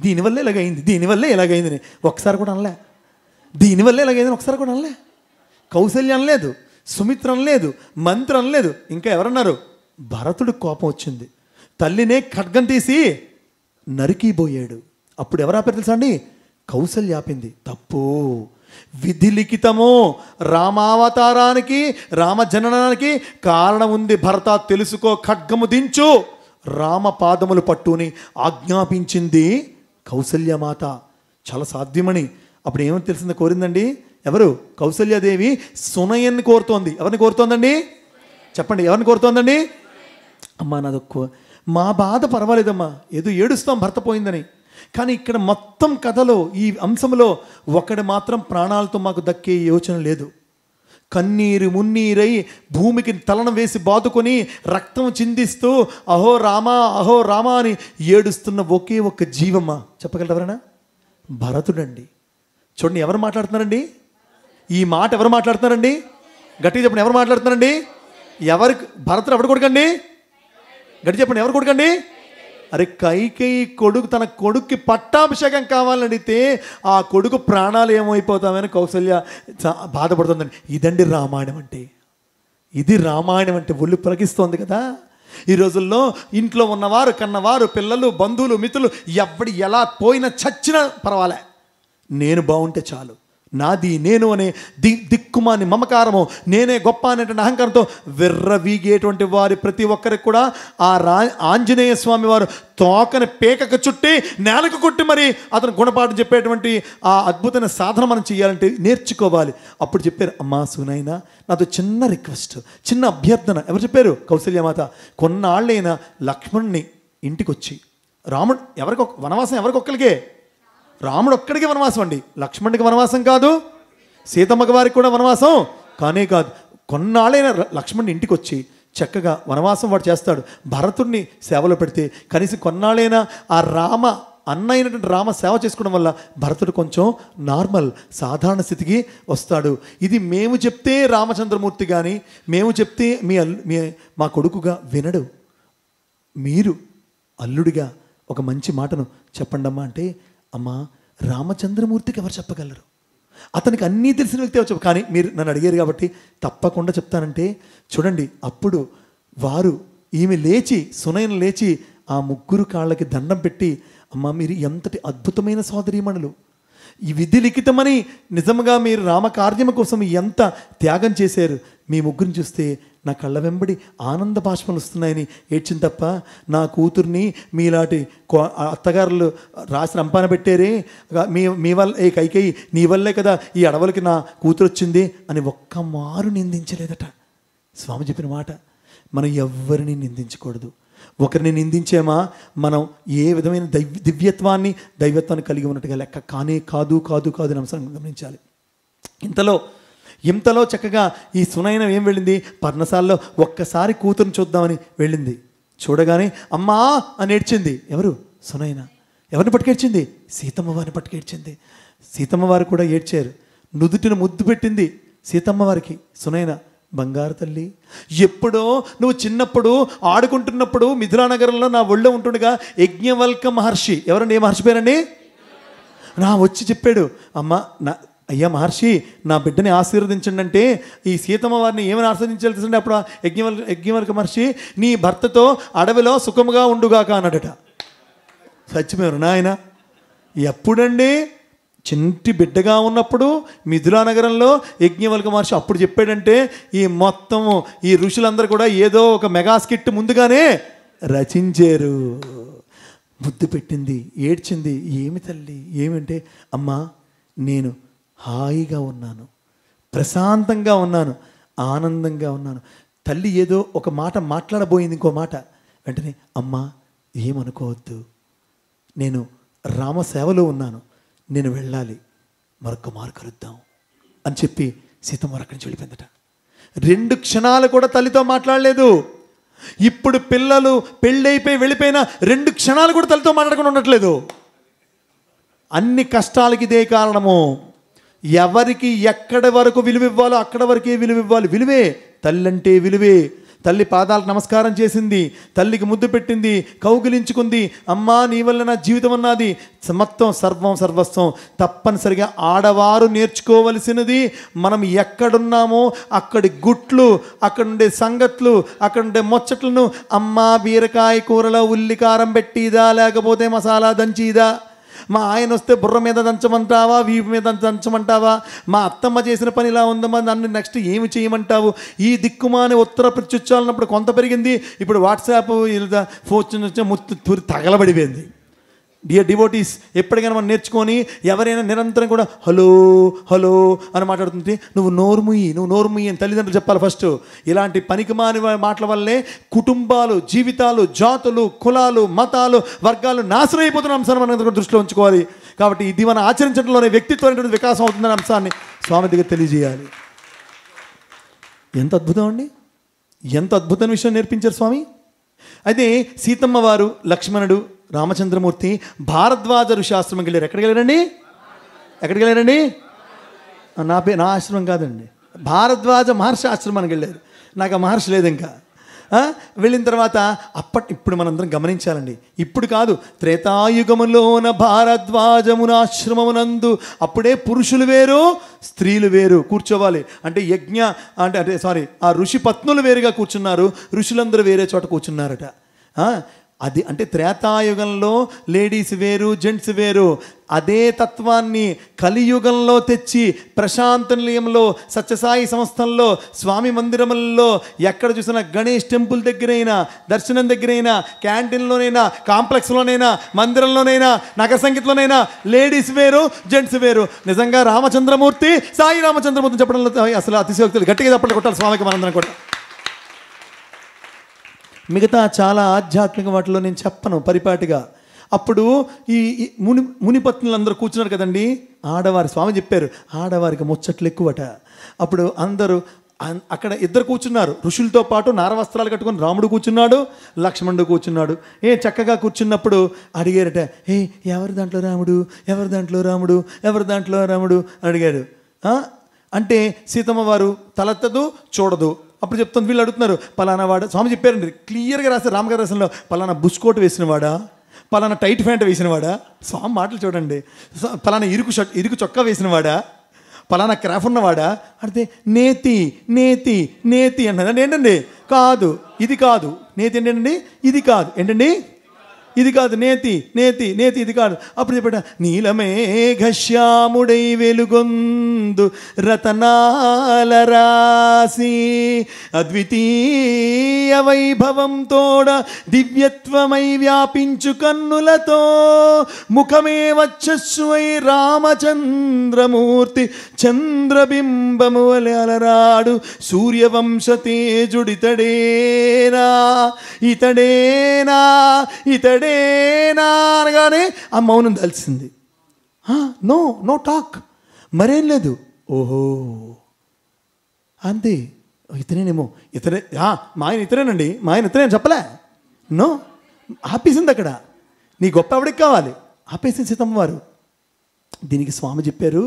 దీనివల్లే ఇలాగైంది ఒకసారి కూడా అనలే. దీనివల్లే ఇలాగైందని ఒకసారి కూడా అనలే. కౌసల్య అనలేదు, సుమిత్ర అనలేదు, మంత్రి అనలేదు. ఇంకా ఎవరన్నారు? భరతుడికి కోపం వచ్చింది, తల్లినే ఖడ్గం తీసి నరికిపోయాడు. అప్పుడు ఎవరు ఆపారు తెలుసా అండి? కౌసల్య ఆపింది. తప్పు, విధి లిఖితము, రామావతారానికి, రామజననానికి కారణం ఉంది. భరత తెలుసుకో, ఖడ్గము దించు, రామ పాదములు పట్టుని ఆజ్ఞాపించింది కౌసల్యమాత. చాలా సాధ్యమని అప్పుడు ఏమని తెలిసిందో కోరిందండి? ఎవరు? కౌసల్యాదేవి సునయన్ని కోరుతోంది. ఎవరిని కోరుతోందండి? చెప్పండి, ఎవరిని కోరుతోందండి? అమ్మా నాదొక్క మా బాధ పర్వాలేదమ్మా, ఏదో ఏడుస్తాం భర్త పోయిందని. కానీ ఇక్కడ మొత్తం కథలో ఈ అంశంలో ఒకడు మాత్రం ప్రాణాలతో మాకు దక్కే యోచన లేదు. కన్నీరు మున్నీరై భూమికి తలనం వేసి బాదుకొని రక్తం చిందిస్తూ అహో రామా అహో రామా అని ఏడుస్తున్న ఒకే ఒక్క జీవమ్మ చెప్పగలవరనా? భరతుడండి. చూడండి, ఎవరు మాట్లాడుతున్నారండి? ఈ మాట ఎవరు మాట్లాడుతున్నారండి? గట్టిగా చెప్పండి, ఎవరు మాట్లాడుతున్నారండి? భరతుడు ఎవరు కొడుకండి? గట్టి చెప్పండి, ఎవరు కొడుకండి? అరే, కైకేయి కొడుకు తన కొడుక్కి పట్టాభిషేకం కావాలని అడిగితే ఆ కొడుకు ప్రాణాలు ఏమైపోతామని కౌసల్య బాధపడుతుందండి. ఇదండి రామాయణం అంటే. ఇది రామాయణం అంటే. ఒళ్ళు పులకిస్తోంది కదా. ఈ రోజుల్లో ఇంట్లో ఉన్నవారు, కన్నవారు, పిల్లలు, బంధువులు, మిత్రులు ఎలా పోయినా చచ్చినా పర్వాలే, నేను బాగుంటే చాలు, నాది నేను అనే దిక్కుమాని మమకారము, నేనే గొప్ప అనేటువంటి అహంకారంతో విర్రవీగేటువంటి వారి ప్రతి ఒక్కరికి కూడా ఆ ఆంజనేయ స్వామి వారు తోకని పేకకు చుట్టి నేలకు కొట్టి మరి అతను గుణపాఠం చెప్పేటువంటి ఆ అద్భుతమైన సాధన మనం చేయాలంటే నేర్చుకోవాలి. అప్పుడు చెప్పారు, అమ్మా సునైనా నాతో చిన్న రిక్వెస్ట్, చిన్న అభ్యర్థన. ఎవరు చెప్పారు? కౌసల్యమాత. కొన్నాళ్ళైనా లక్ష్మణుని ఇంటికి వచ్చి, రాముడు వనవాసం ఎవరికొక్కరికే? రాముడు ఒక్కడికి వనవాసం అండి, లక్ష్మణుడికి వనవాసం కాదు, సీతమ్మకి వారికి కూడా వనవాసం కానే కాదు. కొన్నాళ్ళైనా లక్ష్మణుని ఇంటికి వచ్చి చక్కగా వనవాసం వాడు చేస్తాడు. భరతుడిని సేవలో పెడితే కనీసం కొన్నాళ్ళైనా ఆ అన్న అయినటువంటి రామ సేవ చేసుకోవడం వల్ల భరతుడు కొంచెం నార్మల్ సాధారణ స్థితికి వస్తాడు. ఇది మేము చెప్తే రామచంద్రమూర్తి కానీ, మేము చెప్తే మా కొడుకుగా వినడు. మీరు అల్లుడిగా ఒక మంచి మాటను చెప్పండమ్మా అంటే, అమ్మా రామచంద్రమూర్తికి ఎవరు చెప్పగలరు? అతనికి అన్నీ తెలిసిన వ్యక్తి ఎవరు కానీ మీరు నన్ను అడిగారు కాబట్టి తప్పకుండా చెప్తానంటే, చూడండి, అప్పుడు ఈమె లేచి, సునయన లేచి ఆ ముగ్గురు కాళ్ళకి దండం పెట్టి, అమ్మ మీరు ఎంతటి అద్భుతమైన సోదరీమణులు, ఈ విధి లిఖితమని నిజంగా మీరు రామకార్యము కోసం ఎంత త్యాగం చేశారు. మీ ముగ్గురిని చూస్తే నా కళ్ళ వెంబడి ఆనంద బాష్పాలు వస్తున్నాయని ఏడ్చింది తప్ప, నా కూతుర్ని మీలాంటి అత్తగారులు రాసి రంపాన పెట్టారే, మీ వల్ల ఏ కైకేయి నీ వల్లే కదా ఈ అడవులకి నా కూతురు వచ్చింది అని ఒక్క మారు నిందించలేదట. స్వామి చెప్పిన మాట. మనం ఎవ్వరిని నిందించకూడదు. ఒకరిని నిందించేమా మనం ఏ విధమైన దైవత్వాన్ని కలిగి ఉన్నట్టుగా లెక్క. కానే కాదు అని అంశాన్ని గమనించాలి. ఇంతలో చక్కగా ఈ సునయన ఏం వెళ్ళింది? పర్ణశాలలో ఒక్కసారి కూతురుని చూద్దామని వెళ్ళింది. చూడగానే అమ్మా అని ఏడ్చింది. ఎవరు? సునయన. ఎవరిని పట్టుకేడ్చింది? సీతమ్మ వారిని పట్టుకేడ్చింది. సీతమ్మ వారు కూడా ఏడ్చారు. నుదుటిని ముద్దు పెట్టింది సీతమ్మ వారికి సునయన. బంగారు తల్లి, ఎప్పుడో నువ్వు చిన్నప్పుడు ఆడుకుంటున్నప్పుడు మిథిలానగరంలో నా ఒళ్ళో ఉంటుండగా యజ్ఞవల్క మహర్షి, ఎవరండి? ఏ మహర్షి పేరండి? వచ్చి చెప్పాడు, అయ్యా మహర్షి నా బిడ్డని ఆశీర్వదించండి అంటే, ఈ సీతమ్మ వారిని ఏమైనా ఆశీర్వదించాలి తెలుసండి? అప్పుడు యజ్ఞవల్క మహర్షి నీ భర్తతో అడవిలో సుఖముగా ఉండుగాక అన్నాడట. చచ్చిపోయారు నాయన. ఎప్పుడండి? చింటి బిడ్డగా ఉన్నప్పుడు మిథిలా నగరంలో యజ్ఞవల్క మహర్షి అప్పుడు చెప్పాడంటే, ఈ మొత్తము ఈ ఋషులందరూ కూడా ఏదో ఒక మెగా స్కిట్ ముందుగానే రచించారు. ముద్దు పెట్టింది, ఏడ్చింది. ఏమి తల్లి ఏమంటే, అమ్మా నేను హాయిగా ఉన్నాను, ప్రశాంతంగా ఉన్నాను, ఆనందంగా ఉన్నాను. తల్లి ఏదో ఒక మాట మాట్లాడబోయింది, ఇంకో మాట. వెంటనే అమ్మా ఏమనుకోవద్దు, నేను రామసేవలో ఉన్నాను, నేను వెళ్ళాలి, మరొక మారు కలుద్దాం అని చెప్పి సీతమ్మ అక్కడి నుంచి వెళ్ళిపోయిందట. 2 క్షణాలు కూడా తల్లితో మాట్లాడలేదు. ఇప్పుడు పిల్లలు పెళ్ళైపోయి వెళ్ళిపోయిన 2 క్షణాలు కూడా తల్లితో మాట్లాడకుండా ఉండట్లేదు. అన్ని కష్టాలకి ఇదే కారణము. ఎవరికి ఎక్కడి వరకు విలువ ఇవ్వాలో అక్కడ వరకే విలువ ఇవ్వాలి. విలువే, తల్లి అంటే విలువే. తల్లి పాదాలకు నమస్కారం చేసింది, తల్లికి ముద్దు పెట్టింది, కౌగిలించుకుంది. అమ్మా నీ వల్ల నా జీవితం అన్నది. మొత్తం సర్వం సర్వస్వం. తప్పనిసరిగా ఆడవారు నేర్చుకోవలసినది, మనం ఎక్కడున్నామో అక్కడి గుట్లు, అక్కడ ఉండే సంగట్లు, అక్కడ ఉండే ముచ్చట్లను, అమ్మా బీరకాయ కూరలో ఉల్లికారం పెట్టిదా లేకపోతే మసాలా దంచిదా, మా ఆయన వస్తే బుర్ర మీద దంచమంటావా, వీపు మీద దంచమంటావా, మా అత్తమ్మ చేసిన పని ఇలా ఉందమ్మా, నన్ను నెక్స్ట్ ఏమి చేయమంటావు. ఈ దిక్కుమాని ఉత్తర ప్రత్యుచ్చాలన్నప్పుడు కొంత పెరిగింది. ఇప్పుడు వాట్సాప్ ఫోన్ ముత్తు తగలబడిపోయింది. డియర్ డివోటీస్, ఎప్పటికైనా మనం నేర్చుకొని, ఎవరైనా నిరంతరం కూడా హలో హలో అని మాట్లాడుతుంటే నువ్వు నోరు ముయ్యి అని తల్లిదండ్రులు చెప్పాలి ఫస్ట్. ఇలాంటి పనికిమాని మాటల వల్లే కుటుంబాలు, జీవితాలు, జాతులు, కులాలు, మతాలు, వర్గాలు నాశనం అయిపోతున్న అంశాన్ని మనం దృష్టిలో ఉంచుకోవాలి. కాబట్టి ఇది మనం ఆచరించడంలోనే వ్యక్తిత్వం వికాసం అవుతుందనే అంశాన్ని స్వామి దగ్గర తెలియజేయాలి. ఎంత అద్భుతం అండి, ఎంత అద్భుతమైన విషయం నేర్పించారు స్వామి. అయితే సీతమ్మ వారు, లక్ష్మణుడు, రామచంద్రమూర్తి భారద్వాజ ఋషి ఆశ్రమంకి వెళ్ళారు. ఎక్కడికి వెళ్ళారండి? నా ఆశ్రమం కాదండి, భారద్వాజ మహర్షి ఆశ్రమానికి వెళ్ళారు. నాకు ఆ మహర్షి లేదు ఇంకా. వెళ్ళిన తర్వాత ఇప్పుడు మనందరం గమనించాలండి. ఇప్పుడు కాదు, త్రేతాయుగములోన భారద్వాజమునాశ్రమమునందు అప్పుడే పురుషులు వేరు, స్త్రీలు వేరు కూర్చోవాలి. అంటే ఆ ఋషి పత్నులు వేరుగా కూర్చున్నారు, ఋషులందరూ వేరే చోట కూర్చున్నారట. అది అంటే త్రేతాయుగంలో లేడీస్ వేరు, జెంట్స్ వేరు. అదే తత్వాన్ని కలియుగంలో తెచ్చి ప్రశాంత నిలయంలో, సత్యసాయి సంస్థల్లో, స్వామి మందిరములలో, ఎక్కడ చూసినా గణేష్ టెంపుల్ దగ్గరైనా, దర్శనం దగ్గరైనా, క్యాంటీన్లోనైనా, కాంప్లెక్స్లోనైనా, మందిరంలోనైనా, నగర సంగీతంలోనైనా లేడీస్ వేరు, జెంట్స్ వేరు. నిజంగా రామచంద్రమూర్తి, సాయి రామచంద్రమూర్తి చెప్పడంలో అసలు అతిశయోక్తులు. గట్టిగా చప్పట్లు కొట్టాలి స్వామికి మనందరం కూడా. మిగతా చాలా ఆధ్యాత్మిక వాటిలో నేను చెప్పను పరిపాటిగా. అప్పుడు ఈ మునిపత్నులు అందరూ కూర్చున్నారు కదండి. ఆడవారి స్వామి చెప్పారు, ఆడవారికి ముచ్చట్లు ఎక్కువట. అప్పుడు అందరూ అక్కడ 2 కూర్చున్నారు. ఋషులతో పాటు నారవస్త్రాలు కట్టుకొని రాముడు కూర్చున్నాడు, లక్ష్మణుడు కూర్చున్నాడు. చక్కగా కూర్చున్నప్పుడు అడిగారట, ఎవరి దాంట్లో రాముడు, ఎవరి దాంట్లో రాముడు, ఎవరి దాంట్లో రాముడు అడిగారు. అంటే సీతమ్మ వారు తలెత్తదు, చూడదు. అప్పుడు చెప్తుంది, వీళ్ళు అడుగుతున్నారు, పలానా వాడు. స్వామి చెప్పారండి, క్లియర్గా రాశారు రామగారి దర్శనంలో. పలానా బుస్కోట్ వేసినవాడా, పలానా టైట్ ప్యాంట్ వేసినవాడా. స్వామి మాటలు చూడండి. పలానా ఇరుకు చొక్కా వేసినవాడా, పలానా క్రాఫ్ ఉన్నవాడా అంటే నేతి నేతి నేతి అన్నది. ఏంటండి? కాదు, ఇది కాదు. నేతి ఏంటండి? ఇది కాదు. ఏంటండి? ఇది కాదు. నేతి నేతి నేతి ఇది కాదు. అప్పుడు చెప్పట, నీలమేఘశ్యాముడై వెలుగొందు రతనాల రాసి అద్వితీయ వైభవం తోడ దివ్యత్వమై వ్యాపించు కన్నులతో ముఖమే వచ్చస్సువై రామచంద్రమూర్తి చంద్రబింబము వలె అలరాడు సూర్యవంశ తేజుడితడేనా ఇతడేనా ఇతడేనా అనగానే ఆ మౌనం తెలిసింది. నో టాక్, మరేం లేదు. ఓహో అంతే, ఇతనేనేమో, ఇతనే మా ఆయన ఇతనేనండి, మా ఆయన ఇతనే చెప్పలే. నో, ఆపేసింది అక్కడ. నీ గొప్ప ఎవడికి కావాలి, ఆపేసింది సీతమ్మ వారు. దీనికి స్వామి చెప్పారు,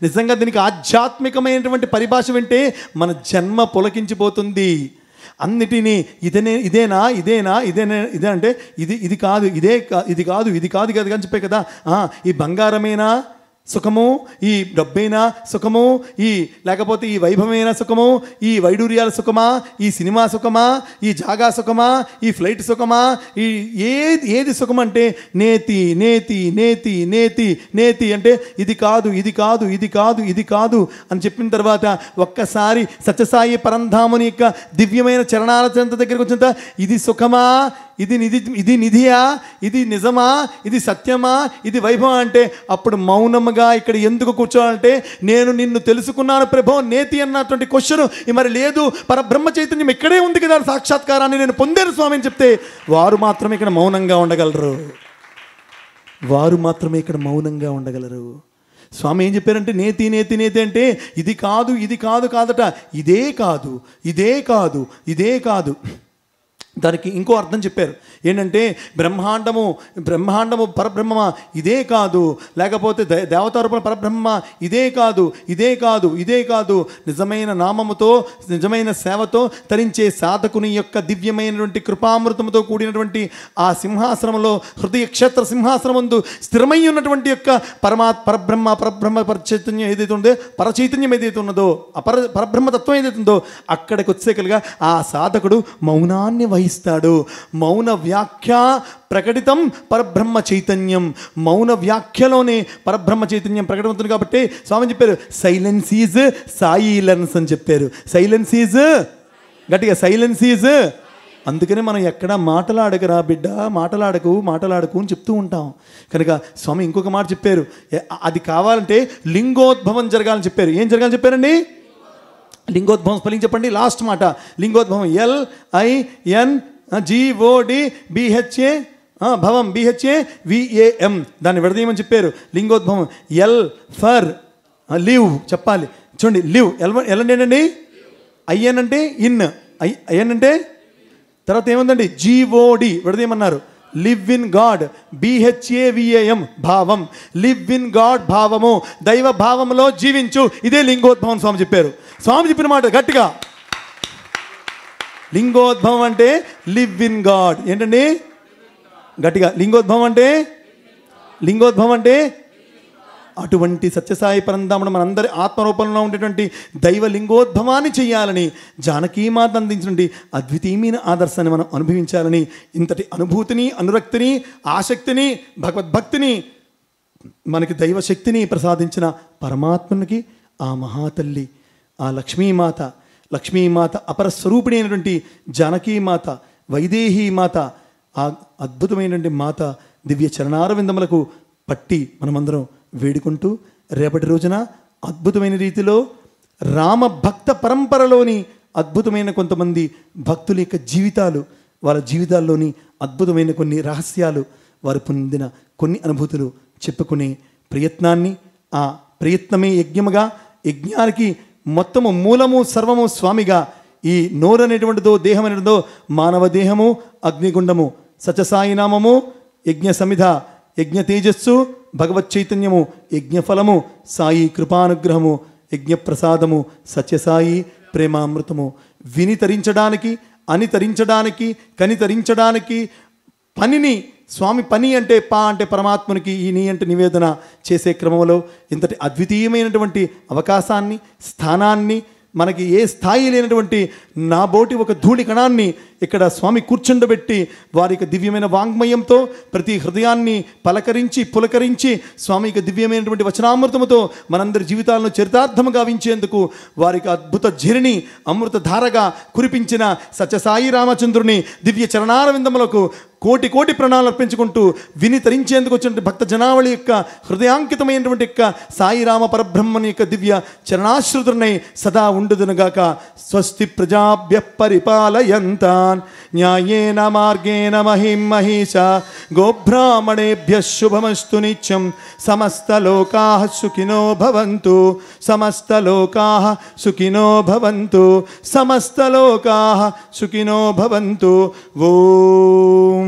నిజంగా దీనికి ఆధ్యాత్మికమైనటువంటి పరిభాష వింటే మన జన్మ పులకించిపోతుంది. అన్నిటినీ ఇదే అంటే ఇది కాదు, ఇది కాదు అని చెప్పే కదా. ఈ బంగారమేనా సుఖము, ఈ డబ్బైనా సుఖము, లేకపోతే ఈ వైభవమైన సుఖము, ఈ వైడూర్యాల సుఖమా, ఈ సినిమా సుఖమా, ఈ జాగా సుఖమా, ఈ ఫ్లైట్ సుఖమా, ఏది సుఖం అంటే నేతి నేతి నేతి నేతి నేతి అంటే ఇది కాదు అని చెప్పిన తర్వాత ఒక్కసారి సత్యసాయి పరంధాముని యొక్క దివ్యమైన చరణాల చెంత దగ్గరికి వచ్చినంత ఇది సుఖమా, ఇది నిధియా, ఇది నిజమా, ఇది సత్యమా, ఇది వైభవం అంటే అప్పుడు మౌనముగా ఇక్కడ ఎందుకు కూర్చోవాలంటే నేను నిన్ను తెలుసుకున్నాను ప్రభో నేతి అన్నటువంటి క్వశ్చన్ మరి లేదు, పరబ్రహ్మ చైతన్యం ఇక్కడే ఉంది కదా సాక్షాత్కారాన్ని నేను పొందాను స్వామి అని చెప్తే వారు మాత్రమే ఇక్కడ మౌనంగా ఉండగలరు. వారు మాత్రమే ఇక్కడ మౌనంగా ఉండగలరు. స్వామి ఏం చెప్పారంటే నేతి నేతి నేతి అంటే ఇది కాదు ఇది కాదు కాదట, ఇదే కాదు ఇదే కాదు ఇదే కాదు. దానికి ఇంకో అర్థం చెప్పారు ఏంటంటే బ్రహ్మాండము పరబ్రహ్మ ఇదే కాదు, లేకపోతే దేవతారూపణ పరబ్రహ్మ ఇదే కాదు ఇదే కాదు ఇదే కాదు. నిజమైన నామముతో నిజమైన సేవతో తరించే సాధకుని యొక్క దివ్యమైనటువంటి కృపామృతముతో కూడినటువంటి ఆ సింహాసనంలో హృదయ క్షేత్ర సింహాసనముందు స్థిరమై ఉన్నటువంటి యొక్క పరబ్రహ్మ పరచైతన్యం ఏదైతే ఉందో, పరచైతన్యం ఏదైతే ఉన్నదో, పరబ్రహ్మతత్వం ఏదైతే ఉందో అక్కడికి వచ్చేకలుగా ఆ సాధకుడు మౌనాన్ని వహిస్తాడు. మౌన వ్యాఖ్య ప్రకటితం పరబ్రహ్మ చైతన్యం. మౌన వ్యాఖ్యలోనే పరబ్రహ్మ చైతన్యం ప్రకటమవుతుంది. కాబట్టి స్వామి చెప్పారు సైలెన్స్ ఈజ్ సాయిలెన్స్ అని చెప్పారు. సైలెన్స్ ఈజ్ గట్టిగా సైలెన్స్ ఈజ్. అందుకనే మనం ఎక్కడ మాటలాడకరా బిడ్డ, మాటలాడకు అని చెప్తూ ఉంటాం. కనుక స్వామి ఇంకొక మాట చెప్పారు, అది కావాలంటే లింగోద్భవం జరగాలని చెప్పారు. ఏం జరగాలని చెప్పారండి? లింగోద్భవం స్పెల్లింగ్ చెప్పండి. లాస్ట్ మాట లింగోద్భవం LINGODBHA భవం BHAVAM. దాన్ని విడదీయమని చెప్పారు. లింగోద్భవం L ఫర్ లివ్ చెప్పాలి. చూడండి లివ్ ఎల్ అంటే ఏంటండి? IN అంటే ఇన్, IN అంటే తర్వాత ఏముందండి GOD విడదీయమన్నారు. లివ్ ఇన్ గాడ్ BHAVAM భావం. లివ్ ఇన్ గాడ్ భావము, దైవ భావంలో జీవించు. ఇదే లింగోద్భవం స్వామి చెప్పారు. స్వామి చెప్పిన మాట గట్టిగా. లింగోద్భవం అంటే లివ్ ఇన్ గాడ్. ఏంటండి గట్టిగా? లింగోద్భవం అంటే అటువంటి సత్యసాయి పరంధాముడు మనందరి ఆత్మరూపంలో ఉండేటువంటి దైవ లింగోద్భవాన్ని చేయాలని జానకీమాత అందించినటువంటి అద్వితీయమైన ఆదర్శాన్ని మనం అనుభవించాలని, ఇంతటి అనుభూతిని, అనురక్తిని, ఆసక్తిని, భగవద్భక్తిని, మనకి దైవశక్తిని ప్రసాదించిన పరమాత్మనికి ఆ మహాతల్లి, ఆ లక్ష్మీమాత అపరస్వరూపిణి అయినటువంటి జానకీమాత, వైదేహీమాత, ఆ అద్భుతమైనటువంటి మాత దివ్య చరణారవిందములకు పట్టి మనమందరం వేడుకుంటూ రేపటి రోజున అద్భుతమైన రీతిలో రామ భక్త పరంపరలోని అద్భుతమైన కొంతమంది భక్తుల యొక్క జీవితాలు, వాళ్ళ జీవితాల్లోని అద్భుతమైన కొన్ని రహస్యాలు, వారు పొందిన కొన్ని అనుభూతులు చెప్పుకునే ప్రయత్నాన్ని, ఆ ప్రయత్నమే యజ్ఞముగా, యజ్ఞానికి మొత్తము మూలము సర్వము స్వామిగా ఈ నోరు అనేటువంటిదో, దేహం అనేటువంటిదో మానవ దేహము, అగ్నిగుండము, సత్యసాయి నామము, యజ్ఞ సమిధ, యజ్ఞ తేజస్సు, భగవత్ చైతన్యము, యజ్ఞఫలము, సాయి కృపానుగ్రహము, యజ్ఞ ప్రసాదము, సత్యసాయి ప్రేమామృతము. విని తరించడానికి, అని తరించడానికి, కని తరించడానికి పనిని స్వామి, పని అంటే అంటే పరమాత్మనికి, ఈ నీ అంటే నివేదన చేసే క్రమంలో ఇంతటి అద్వితీయమైనటువంటి అవకాశాన్ని, స్థానాన్ని, మనకి ఏ స్థాయి లేనటువంటి నా బోటి ఒక ధూళి కణాన్ని ఇక్కడ స్వామి కూర్చుండబెట్టి వారికి దివ్యమైన వాంగ్మయంతో ప్రతి హృదయాన్ని పలకరించి పులకరించి స్వామికి దివ్యమైనటువంటి వచనామృతముతో మనందరి జీవితాలను చరితార్థము గావించేందుకు వారికి అద్భుత ఝరిని అమృతధారగా కురిపించిన సత్యసాయి రామచంద్రుని దివ్య చరణారవిందములకు కోటి కోటి ప్రణాళాలు అర్పించుకుంటూ విని తరించేందుకు వచ్చినటువంటి భక్త జనావళి యొక్క హృదయాంకితమైనటువంటి యొక్క సాయి రామ పరబ్రహ్మని యొక్క దివ్య చరణాశ్రుతునై సదా ఉండుదునుగాక. స్వస్తి ప్రజాభ్య పరిపాలయంతాన్ న్యాయేన మార్గేణ మహిం మహిష గోబ్రాహ్మణేభ్య శుభమస్తు నిత్యం. సమస్తలోకాః సుఖినో భవంతు, సమస్తలోకాః సుఖినో భవంతు, సమస్తలోకాః సుఖినో భవంతు. ఓం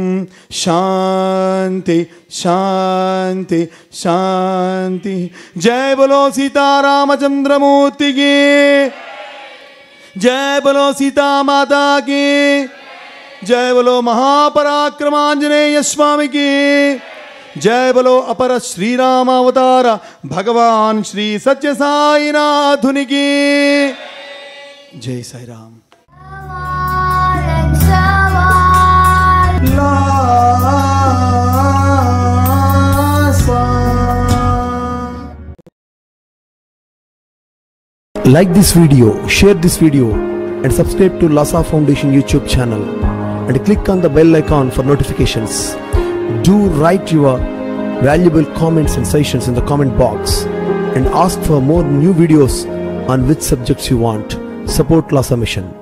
శాంతి శాంతి శాంతి. జయ బలో సీతారామచంద్రమూర్తి की, जय बोलो सीता माता की, जय बोलो महापराक्रमांजनेय स्वामी की, जय बोलो अपर श्री राम अवतार भगवान श्री सत्य साईनाथुनि की. जय Sai Ram. Like this video, share this video and subscribe to Lhasa Foundation YouTube channel. and click on the bell icon for notifications. Do write your valuable comments and suggestions in the comment box and ask for more new videos on which subjects you want. Support LASA mission.